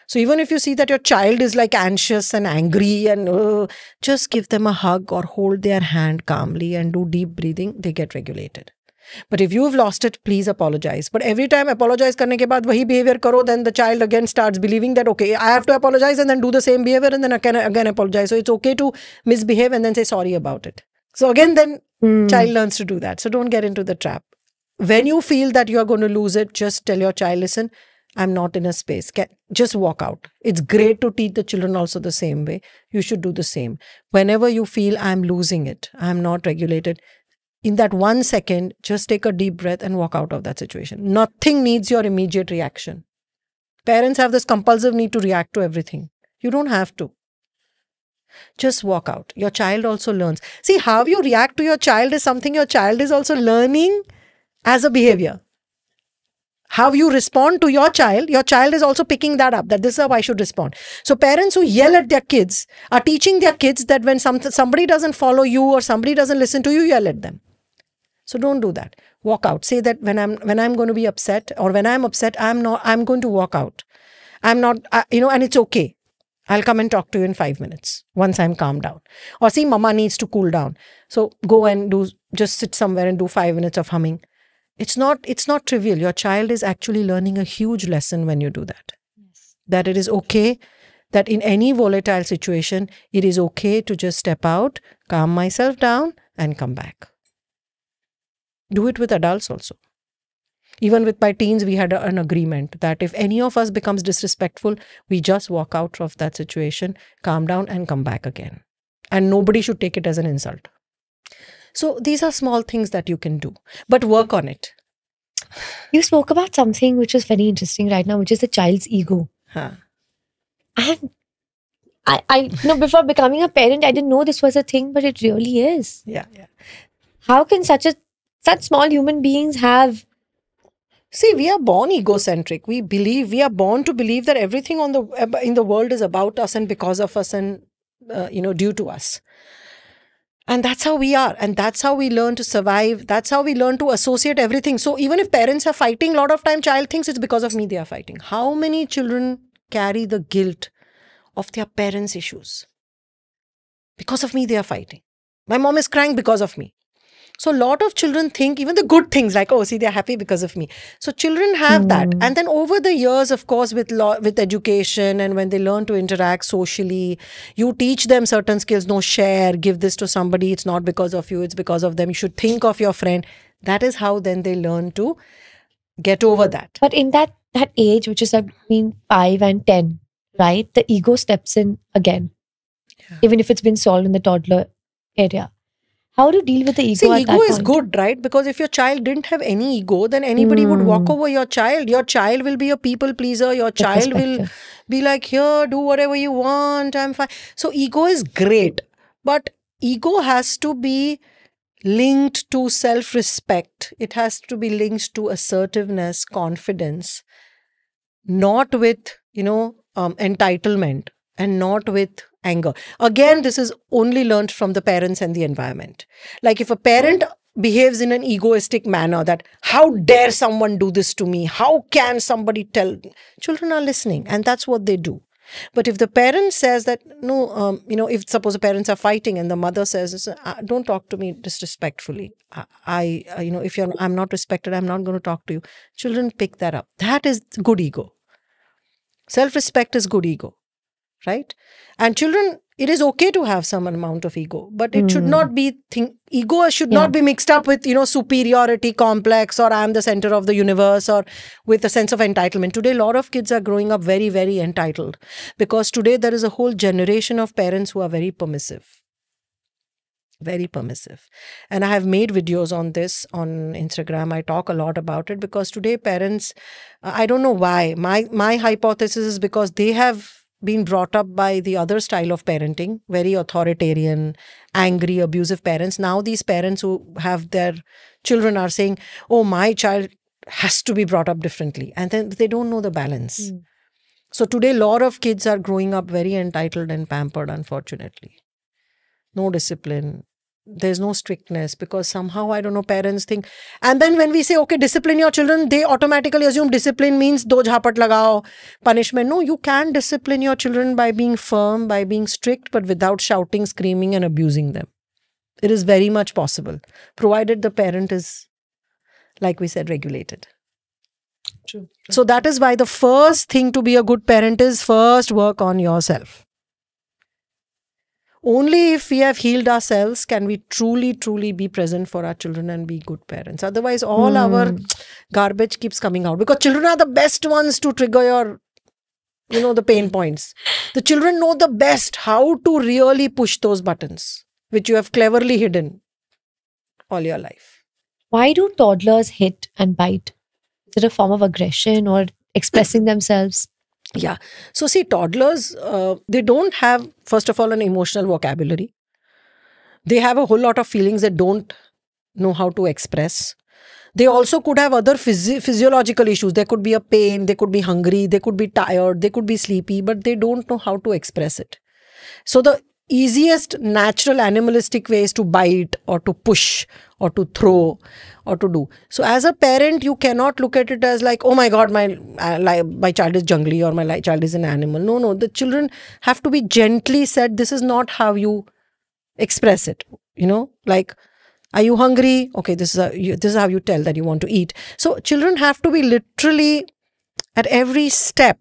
So even if you see that your child is like anxious and angry and just give them a hug or hold their hand calmly and do deep breathing, they get regulated. But if you've lost it, please apologize. But every time apologize करने के बाद वही behavior करो, then the child again starts believing that, okay, I have to apologize and then do the same behavior and then again apologize. So it's okay to misbehave and then say sorry about it. So again, then child learns to do that. So don't get into the trap. When you feel that you're going to lose it, just tell your child, listen, I'm not in a space. Just walk out. It's great to teach the children also the same way. You should do the same. Whenever you feel I'm losing it, I'm not regulated, in that 1 second, just take a deep breath and walk out of that situation. Nothing needs your immediate reaction. Parents have this compulsive need to react to everything. You don't have to. Just walk out. Your child also learns. See, how you react to your child is something your child is also learning as a behavior. How you respond to your child is also picking that up, that this is how I should respond. So parents who yell at their kids are teaching their kids that when somebody doesn't follow you or somebody doesn't listen to you, yell at them. So don't do that. Walk out. Say that when I'm going to be upset or when I'm upset, I'm going to walk out. I'm not, and it's okay. I'll come and talk to you in 5 minutes once I'm calmed down. Or see, mama needs to cool down. So go and just sit somewhere and do 5 minutes of humming. It's not trivial. Your child is actually learning a huge lesson when you do that. Yes. That it is okay, that in any volatile situation, it is okay to just step out, calm myself down and come back. Do it with adults also. Even with my teens, we had an agreement that if any of us becomes disrespectful, we just walk out of that situation, calm down and come back again. And nobody should take it as an insult. So these are small things that you can do, but work on it. You spoke about something which is very interesting right now, which is the child's ego. And I before becoming a parent, I didn't know this was a thing, but it really is. Yeah. How can such small human beings have? See, we are born egocentric. We are born to believe that everything in the world is about us and because of us and due to us. And that's how we are. And that's how we learn to survive. That's how we learn to associate everything. So even if parents are fighting, a lot of time child thinks it's because of me they are fighting. How many children carry the guilt of their parents' issues? Because of me they are fighting. My mom is crying because of me. So a lot of children think even the good things like, oh, see, they're happy because of me. So children have that. And then over the years, of course, with education and when they learn to interact socially, you teach them certain skills. No, share, give this to somebody. It's not because of you. It's because of them. You should think of your friend. That is how then they learn to get over that. But in that age, which is between 5 and 10, right? The ego steps in again. Yeah. Even if it's been solved in the toddler area. How do you deal with the ego? See, ego is good, right? Because if your child didn't have any ego, then anybody would walk over your child. Your child will be a people pleaser. Your child will be like, here, do whatever you want. I'm fine. So ego is great. But ego has to be linked to self-respect. It has to be linked to assertiveness, confidence. Not with, entitlement and not with anger. Again, this is only learned from the parents and the environment. Like if a parent behaves in an egoistic manner that, how dare someone do this to me? How can somebody tell? Children are listening and that's what they do. But if the parent says that, no, if suppose the parents are fighting and the mother says, don't talk to me disrespectfully. If I'm not respected, I'm not going to talk to you. Children pick that up. That is good ego. Self-respect is good ego. Right? And children, it is okay to have some amount of ego, but it should not be, ego should not be mixed up with, superiority complex or I'm the center of the universe or with a sense of entitlement. Today, a lot of kids are growing up very, very entitled because today there is a whole generation of parents who are very permissive. Very permissive. And I have made videos on this on Instagram. I talk a lot about it because today parents, I don't know why. My hypothesis is because they have been brought up by the other style of parenting, very authoritarian, angry, abusive parents. Now these parents who have their children are saying, oh, my child has to be brought up differently. And then they don't know the balance. So today, a lot of kids are growing up very entitled and pampered, unfortunately. No discipline. There's no strictness because somehow, I don't know, parents think. And then when we say, okay, discipline your children, they automatically assume discipline means do jhapat lagao, punishment. No, you can discipline your children by being firm, by being strict, but without shouting, screaming and abusing them. It is very much possible, provided the parent is, like we said, regulated. True. So that is why the first thing to be a good parent is first work on yourself. Only if we have healed ourselves can we truly, truly be present for our children and be good parents. Otherwise, all our garbage keeps coming out. Because children are the best ones to trigger your, the pain points. The children know the best how to really push those buttons, which you have cleverly hidden all your life. Why do toddlers hit and bite? Is it a form of aggression or expressing themselves? Yeah. So see, toddlers, they don't have, first of all, an emotional vocabulary. They have a whole lot of feelings that don't know how to express. They also could have other physiological issues. There could be a pain, they could be hungry, they could be tired, they could be sleepy, but they don't know how to express it. So the easiest natural animalistic way is to bite or to push or to throw or to do. So as a parent, you cannot look at it as like, oh my God, my child is jungly or my child is an animal. No. The children have to be gently said, this is not how you express it. Like, are you hungry? Okay, this is how you tell that you want to eat. So children have to be literally at every step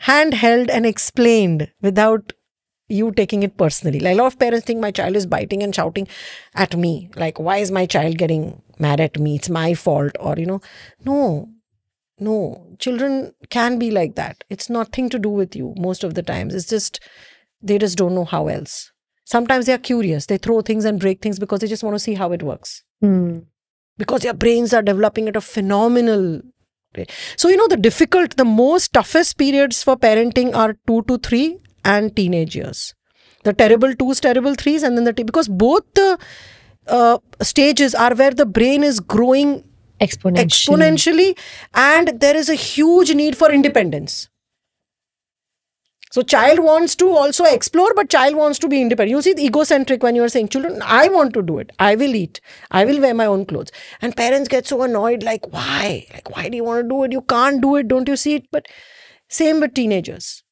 handheld and explained without you taking it personally. Like a lot of parents think my child is biting and shouting at me. Like, why is my child getting mad at me? It's my fault. Or, no. Children can be like that. It's nothing to do with you most of the times. It's just, they just don't know how else. Sometimes they are curious. They throw things and break things because they just want to see how it works. Because their brains are developing at a phenomenal rate. So, the most toughest periods for parenting are 2 to 3 and teenage years. The terrible 2s, terrible 3s, and then because both the stages are where the brain is growing exponentially and there is a huge need for independence. So child wants to also explore, but child wants to be independent. You see the egocentric when you are saying, children, I want to do it. I will eat. I will wear my own clothes. And parents get so annoyed, like, why? Like, why do you want to do it? You can't do it. Don't you see it? But same with teenagers.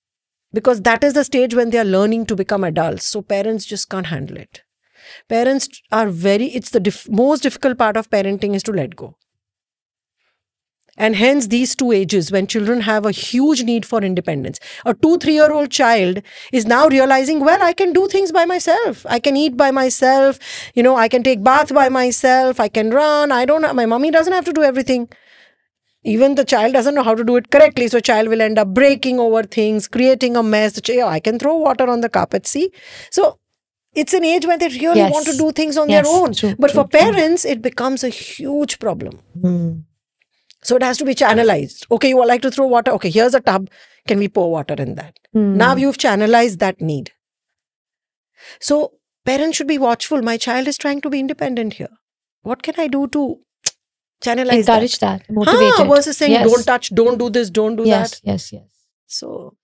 Because that is the stage when they are learning to become adults. So parents just can't handle it. Parents are it's the most difficult part of parenting is to let go. And hence these 2 ages when children have a huge need for independence. A 2-3-year-old child is now realizing, well, I can do things by myself. I can eat by myself. I can take bath by myself. I can run. My mommy doesn't have to do everything. Even the child doesn't know how to do it correctly. So child will end up breaking over things, creating a mess. I can throw water on the carpet, see? So it's an age when they really want to do things on their own. But for parents, it becomes a huge problem. So it has to be channelized. Okay, you would like to throw water. Okay, here's a tub. Can we pour water in that? Now you've channelized that need. So parents should be watchful. My child is trying to be independent here. What can I do to channelize encourage that, motivate it. Versus saying, don't touch, don't do this, don't do that. Yes. So,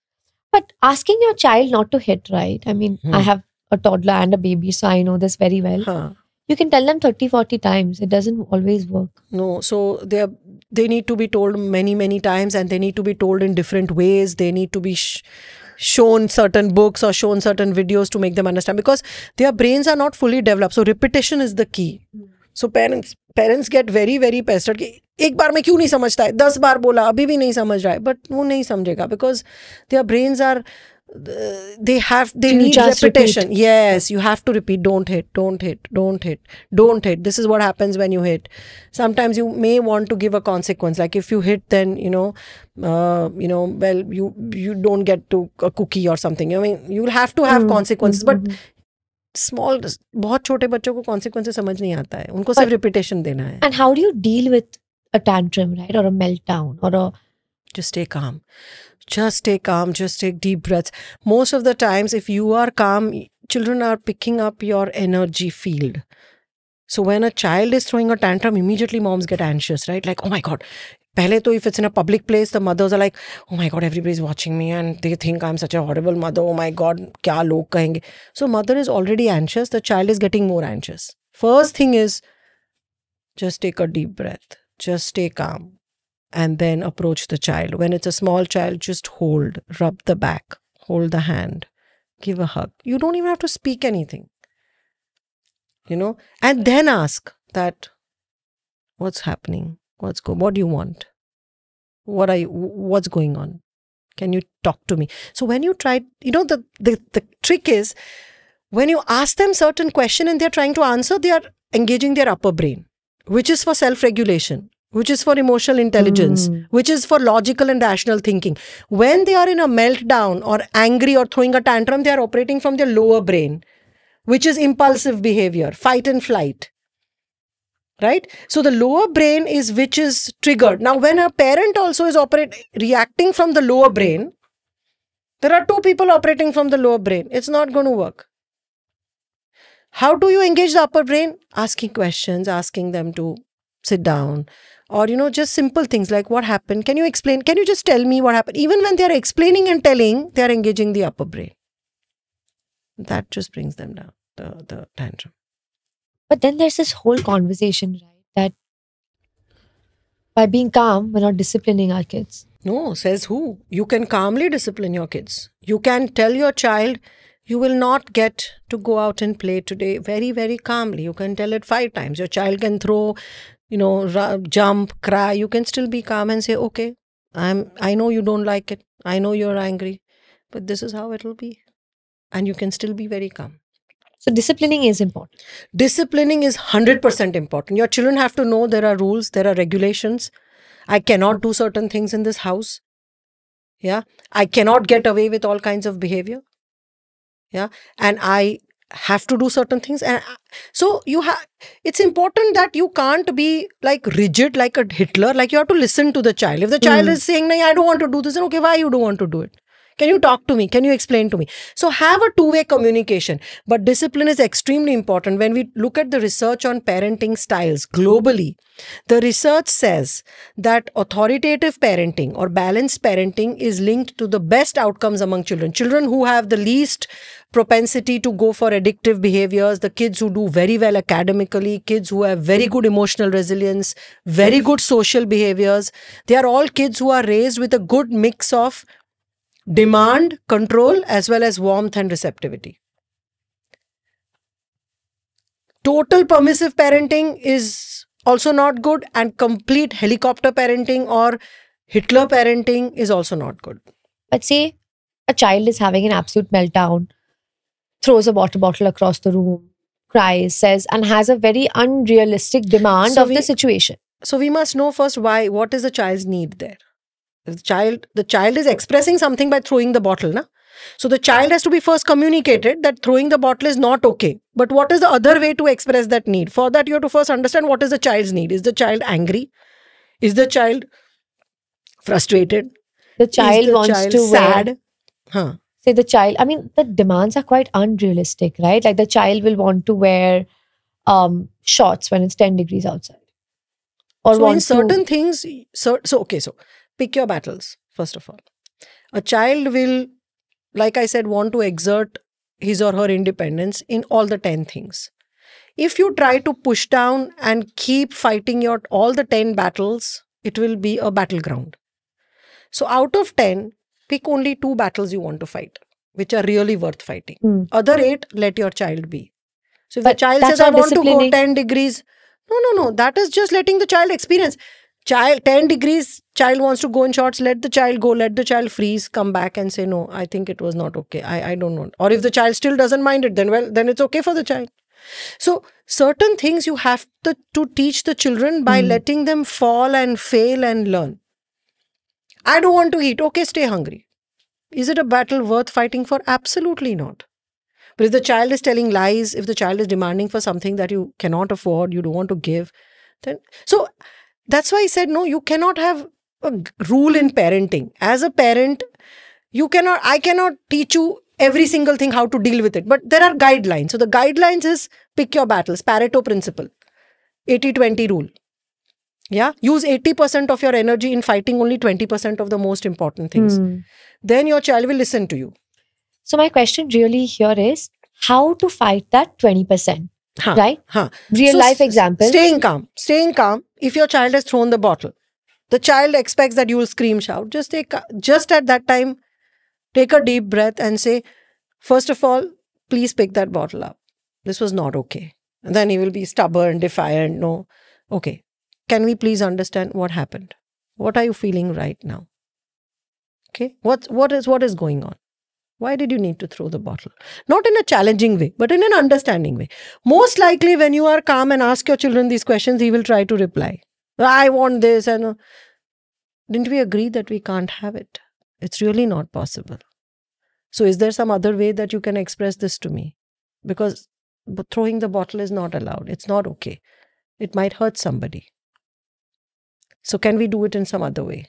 but asking your child not to hit, right? I mean, I have a toddler and a baby, so I know this very well. You can tell them 30, 40 times. It doesn't always work. No, so they need to be told many, many times, and they need to be told in different ways. They need to be shown certain books or shown certain videos to make them understand, because their brains are not fully developed. So repetition is the key. So parents get very, very pestered. एक बार में क्यों नहीं समझता है? 10 बार बोला, अभी भी नहीं समझ रहा है. But वो नहीं समझेगा because their brains are, they need repetition. Repeat. Yes, you have to repeat. Don't hit. This is what happens when you hit. Sometimes you may want to give a consequence. Like if you hit, then well, you don't get to a cookie or something. I mean, you'll have to have consequences. But small, बहुत छोटे बच्चों को consequences समझ नहीं आता है, उनको सिर्फ repetition देना है. And how do you deal with a tantrum, right? Or a meltdown or a... Just stay calm. Just stay calm. Just take deep breaths. Most of the times, if you are calm, children are picking up your energy field. So when a child is throwing a tantrum, immediately moms get anxious, right? Like, oh my God. Pehle to, if it's in a public place, the mothers are like, oh my God, everybody's watching me and they think I'm such a horrible mother. Oh my God, kya log kahenge. So mother is already anxious. The child is getting more anxious. First thing is, just take a deep breath. Just stay calm. And then approach the child. When it's a small child, just hold, rub the back, hold the hand, give a hug. You don't even have to speak anything. You know, and then ask that, what's happening? What do you want? What's going on? Can you talk to me? So when you try, you know, the trick is, when you ask them certain question and they're trying to answer, they are engaging their upper brain, which is for self-regulation, which is for emotional intelligence, which is for logical and rational thinking. When they are in a meltdown or angry or throwing a tantrum, they are operating from their lower brain, which is impulsive behavior, fight and flight. Right? So the lower brain is which is triggered. Now, when a parent also is reacting from the lower brain, there are two people operating from the lower brain. It's not going to work. How do you engage the upper brain? Asking questions, asking them to sit down. Or, you know, just simple things like, what happened? Can you explain? Can you just tell me what happened? Even when they are explaining and telling, they are engaging the upper brain. That just brings them down, the tantrum. But then there's this whole conversation, right? That by being calm, we're not disciplining our kids. No, says who? You can calmly discipline your kids. You can tell your child, you will not get to go out and play today, very, very calmly. You can tell it 5 times. Your child can throw, you know, jump, cry. You can still be calm and say, okay, I know you don't like it. I know you're angry, but this is how it will be. And you can still be very calm. So disciplining is important. Disciplining is 100% important. Your children have to know there are rules, there are regulations. I cannot do certain things in this house. Yeah. I cannot get away with all kinds of behavior. Yeah. And I have to do certain things. And so it's important that you can't be like rigid, like a Hitler. Like you have to listen to the child. If the child is saying, no, I don't want to do this, then okay, why you don't want to do it? Can you talk to me? Can you explain to me? So have a two-way communication. But discipline is extremely important. When we look at the research on parenting styles globally, the research says that authoritative parenting or balanced parenting is linked to the best outcomes among children. Children who have the least propensity to go for addictive behaviors, the kids who do very well academically, kids who have very good emotional resilience, very good social behaviors, they are all kids who are raised with a good mix of demand, control, as well as warmth and receptivity. Total permissive parenting is also not good, and complete helicopter parenting or Hitler parenting is also not good. But say a child is having an absolute meltdown, throws a water bottle across the room, cries, says, and has a very unrealistic demand of the situation. So we must know first what is the child's need there. The child is expressing something by throwing the bottle, na? So the child has to be first communicated that throwing the bottle is not okay. But what is the other way to express that need? For that, you have to first understand what is the child's need. Is the child angry? Is the child frustrated? The child wants to sad? Say the child, I mean, the demands are quite unrealistic, right? Like the child will want to wear shorts when it's 10 degrees outside. Or so in certain things, so pick your battles, first of all. A child will, like I said, want to exert his or her independence in all the 10 things. If you try to push down and keep fighting all the 10 battles, it will be a battleground. So out of 10, pick only 2 battles you want to fight, which are really worth fighting. Other 8, let your child be. So if the child says, I want to go 10 degrees, no. That is just letting the child experience. 10 degrees, child wants to go in shorts, let the child go, let the child freeze, come back and say, no, I think it was not okay. I don't know. Or if the child still doesn't mind it, then it's okay for the child. So certain things you have to teach the children by letting them fall and fail and learn. I don't want to eat. Okay, stay hungry. Is it a battle worth fighting for? Absolutely not. But if the child is telling lies, if the child is demanding for something that you cannot afford, you don't want to give, then so that's why I said no, you cannot have a rule in parenting. As a parent, I cannot teach you every single thing how to deal with it. But there are guidelines. So the guidelines is pick your battles, Pareto principle, 80-20 rule. Yeah, use 80% of your energy in fighting only 20% of the most important things. Then your child will listen to you. So my question really here is how to fight that 20%, right? Real life example. Staying calm. If your child has thrown the bottle, the child expects that you will scream, shout. Just at that time, take a deep breath and say, first of all, please pick that bottle up. This was not okay. And then he will be stubborn, defiant. No. Okay. Can we please understand what happened? What are you feeling right now? Okay. What is going on? Why did you need to throw the bottle? Not in a challenging way, but in an understanding way. Most likely when you are calm and ask your children these questions, he will try to reply. I want this. And didn't we agree that we can't have it? It's really not possible. So is there some other way that you can express this to me? Because throwing the bottle is not allowed. It's not okay. It might hurt somebody. So can we do it in some other way?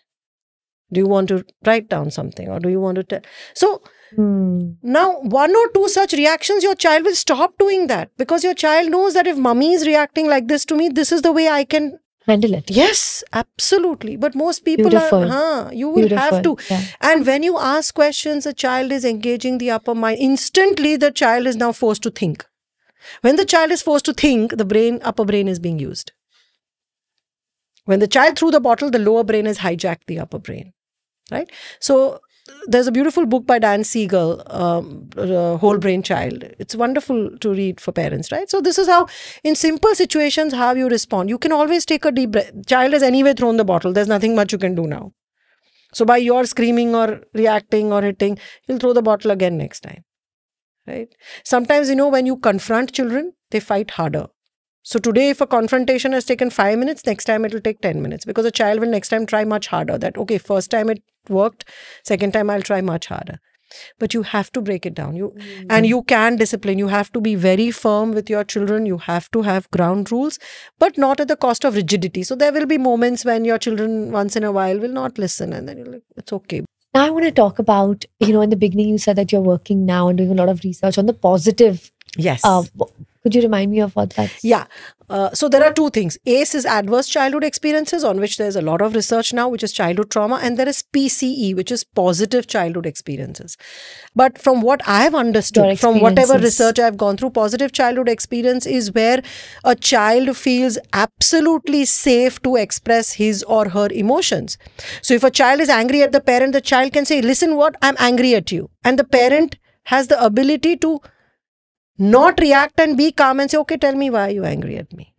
Do you want to write down something or do you want to tell? So now 1 or 2 such reactions, your child will stop doing that because your child knows that if mommy is reacting like this to me, this is the way I can handle it. Yes, absolutely. But most people you will have to. Yeah. And when you ask questions, the child is engaging the upper mind. Instantly, the child is now forced to think. When the child is forced to think, the upper brain is being used. When the child threw the bottle, the lower brain has hijacked the upper brain. Right? So there's a beautiful book by Dan Siegel, Whole Brain Child. It's wonderful to read for parents, right? So this is how, in simple situations, how you respond. You can always take a deep breath. Child has anyway thrown the bottle. There's nothing much you can do now. So by your screaming or reacting or hitting, he'll throw the bottle again next time. Right? Sometimes, when you confront children, they fight harder. So today, if a confrontation has taken 5 minutes, next time it will take 10 minutes because a child will next time try much harder. That, okay, first time it worked, second time I'll try much harder. But you have to break it down. And you can discipline. You have to be very firm with your children. You have to have ground rules, but not at the cost of rigidity. So there will be moments when your children once in a while will not listen and then you're like, it's okay. Now I want to talk about, in the beginning you said that you're working now and doing a lot of research on the positive. Yes. Could you remind me of what that's? Yeah. So there are 2 things. ACE is adverse childhood experiences, on which there's a lot of research now, which is childhood trauma. And there is PCE, which is positive childhood experiences. But from what I have understood, from whatever research I've gone through, positive childhood experience is where a child feels absolutely safe to express his or her emotions. So if a child is angry at the parent, the child can say, listen, I'm angry at you. And the parent has the ability to not react and be calm and say, okay, tell me why are you angry at me.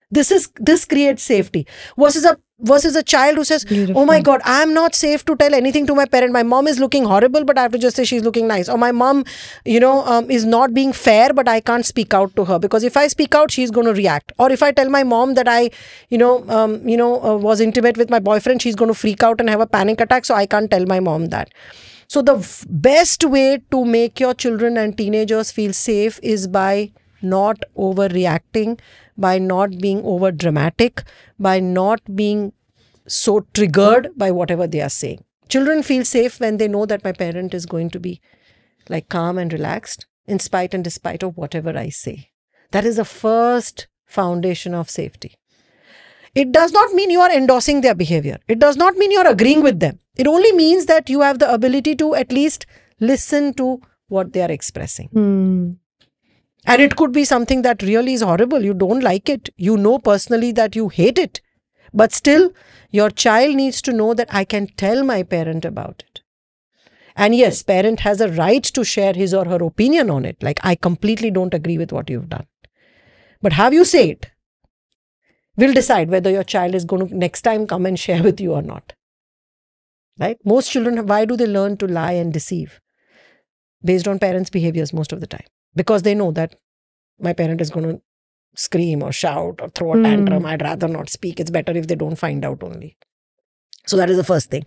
This creates safety. Versus a child who says, oh my God, I'm not safe to tell anything to my parent. My mom is looking horrible, but I have to just say she's looking nice. Or my mom, is not being fair, but I can't speak out to her because if I speak out, she's going to react. Or if I tell my mom that I, was intimate with my boyfriend, she's going to freak out and have a panic attack. So I can't tell my mom that. So the best way to make your children and teenagers feel safe is by not overreacting, by not being over dramatic, by not being so triggered by whatever they are saying. Children feel safe when they know that my parent is going to be like calm and relaxed in spite and despite of whatever I say. That is the first foundation of safety. It does not mean you are endorsing their behavior. It does not mean you are agreeing with them. It only means that you have the ability to at least listen to what they are expressing. And it could be something that really is horrible. You don't like it. You know personally that you hate it. But still, your child needs to know that I can tell my parent about it. And yes, parent has a right to share his or her opinion on it. Like, I completely don't agree with what you've done. But how you say it will decide whether your child is going to next time come and share with you or not. Right? Most children, why do they learn to lie and deceive? Based on parents' behaviors most of the time. Because they know that my parent is going to scream or shout or throw a tantrum. I'd rather not speak. It's better if they don't find out only. So that is the first thing.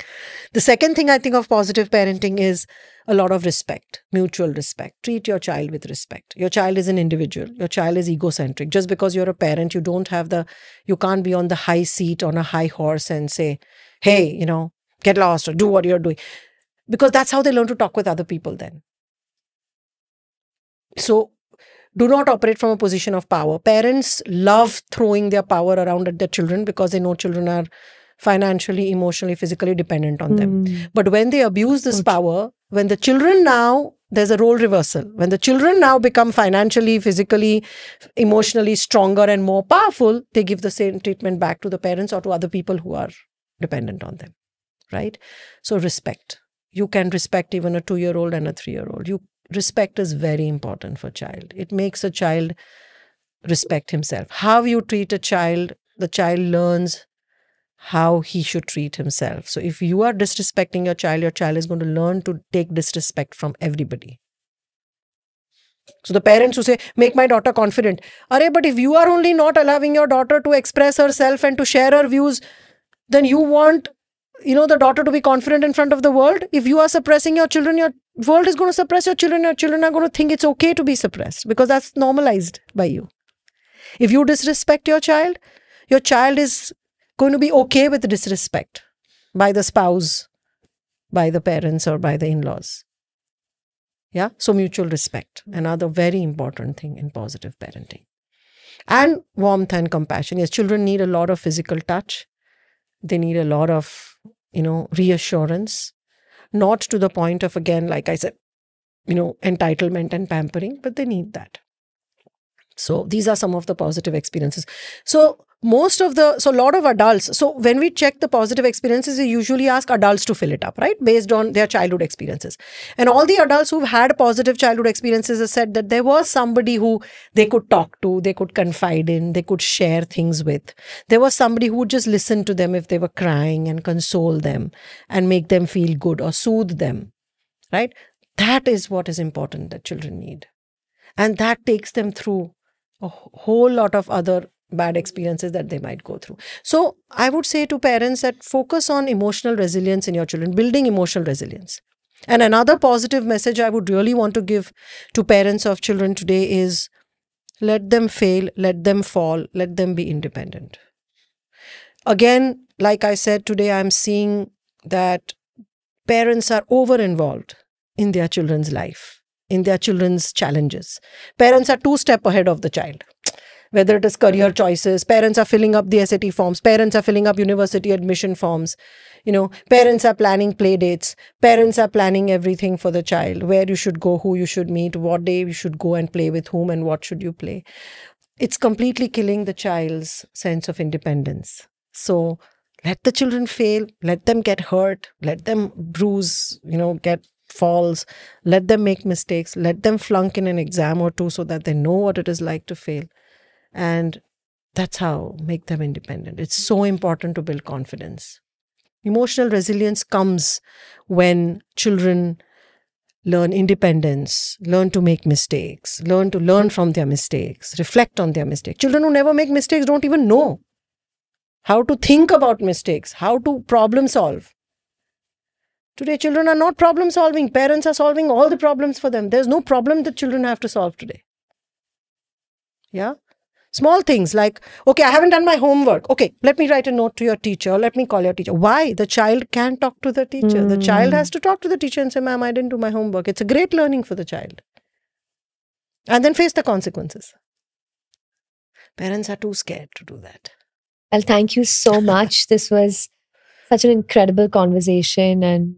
The second thing I think of positive parenting is a lot of respect, mutual respect. Treat your child with respect. Your child is an individual. Your child is egocentric. Just because you're a parent, you can't be on the high seat on a high horse and say, hey, get lost or do what you're doing. Because that's how they learn to talk with other people then. So do not operate from a position of power. Parents love throwing their power around at their children because they know children are financially, emotionally, physically dependent on them. But when they abuse this power, when the children now, there's a role reversal. When the children now become financially, physically, emotionally stronger and more powerful, they give the same treatment back to the parents or to other people who are dependent on them, right? So respect. You can respect even a 2-year-old and a 3-year-old. Respect is very important for a child. It makes a child respect himself. How you treat a child, the child learns how he should treat himself. So if you are disrespecting your child is going to learn to take disrespect from everybody. So the parents who say, make my daughter confident. But if you are only not allowing your daughter to express herself and to share her views, then you want, the daughter to be confident in front of the world. If you are suppressing your children, your world is going to suppress your children. Your children are going to think it's okay to be suppressed because that's normalized by you. If you disrespect your child is going to be okay with disrespect by the spouse, by the parents, or by the in-laws. Yeah. So mutual respect, another very important thing in positive parenting. And warmth and compassion. Yes, children need a lot of physical touch. They need a lot of, reassurance. Not to the point of, again, like I said, entitlement and pampering, but they need that. So these are some of the positive experiences. So a lot of adults, so when we check the positive experiences, we usually ask adults to fill it up, right? Based on their childhood experiences. And all the adults who've had positive childhood experiences have said that there was somebody who they could talk to, they could confide in, they could share things with. There was somebody who would just listen to them if they were crying and console them and make them feel good or soothe them, right? That is what is important that children need. And that takes them through a whole lot of other bad experiences that they might go through. So I would say to parents that focus on emotional resilience in your children, building emotional resilience. And another positive message I would really want to give to parents of children today is let them fail, let them fall, let them be independent. Again, like I said, today I'm seeing that parents are over-involved in their children's life, in their children's challenges. Parents are 2 steps ahead of the child. Whether it is career choices, parents are filling up the SAT forms, parents are filling up university admission forms, parents are planning play dates, parents are planning everything for the child, where you should go, who you should meet, what day you should go and play with whom and what should you play. It's completely killing the child's sense of independence. So let the children fail, let them get hurt, let them bruise, get falls, let them make mistakes, let them flunk in an exam or 2 so that they know what it is like to fail. And that's how make them independent. It's so important to build confidence. Emotional resilience comes when children learn independence, learn to make mistakes, learn from their mistakes, reflect on their mistakes. Children who never make mistakes don't even know how to think about mistakes, how to problem solve. Today, children are not problem solving. Parents are solving all the problems for them. There's no problem that children have to solve today. Yeah. Small things like, okay, I haven't done my homework. Okay, let me write a note to your teacher. Let me call your teacher. Why? The child can't talk to the teacher. The child has to talk to the teacher and say, ma'am, I didn't do my homework. It's a great learning for the child. And then face the consequences. Parents are too scared to do that. Well, thank you so much. This was such an incredible conversation, and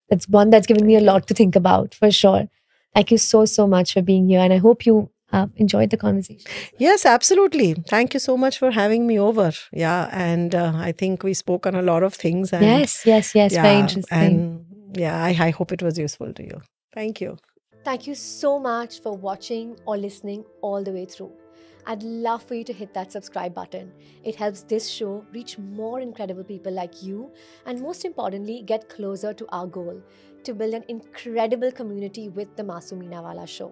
it's one that's given me a lot to think about, for sure. Thank you so, so much for being here. And I hope you enjoyed the conversation. Yes, absolutely. Thank you so much for having me over. Yeah. And I think we spoke on a lot of things. And, yes. Yeah, very interesting. And yeah, I hope it was useful to you. Thank you. Thank you so much for watching or listening all the way through. I'd love for you to hit that subscribe button. It helps this show reach more incredible people like you, and most importantly, get closer to our goal, to build an incredible community with the Masoom Meenawala Show.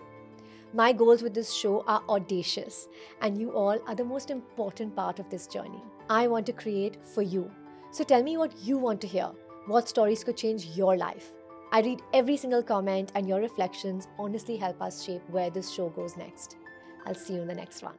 My goals with this show are audacious, and you all are the most important part of this journey. I want to create for you. So tell me what you want to hear. What stories could change your life? I read every single comment, and your reflections honestly help us shape where this show goes next. I'll see you in the next one.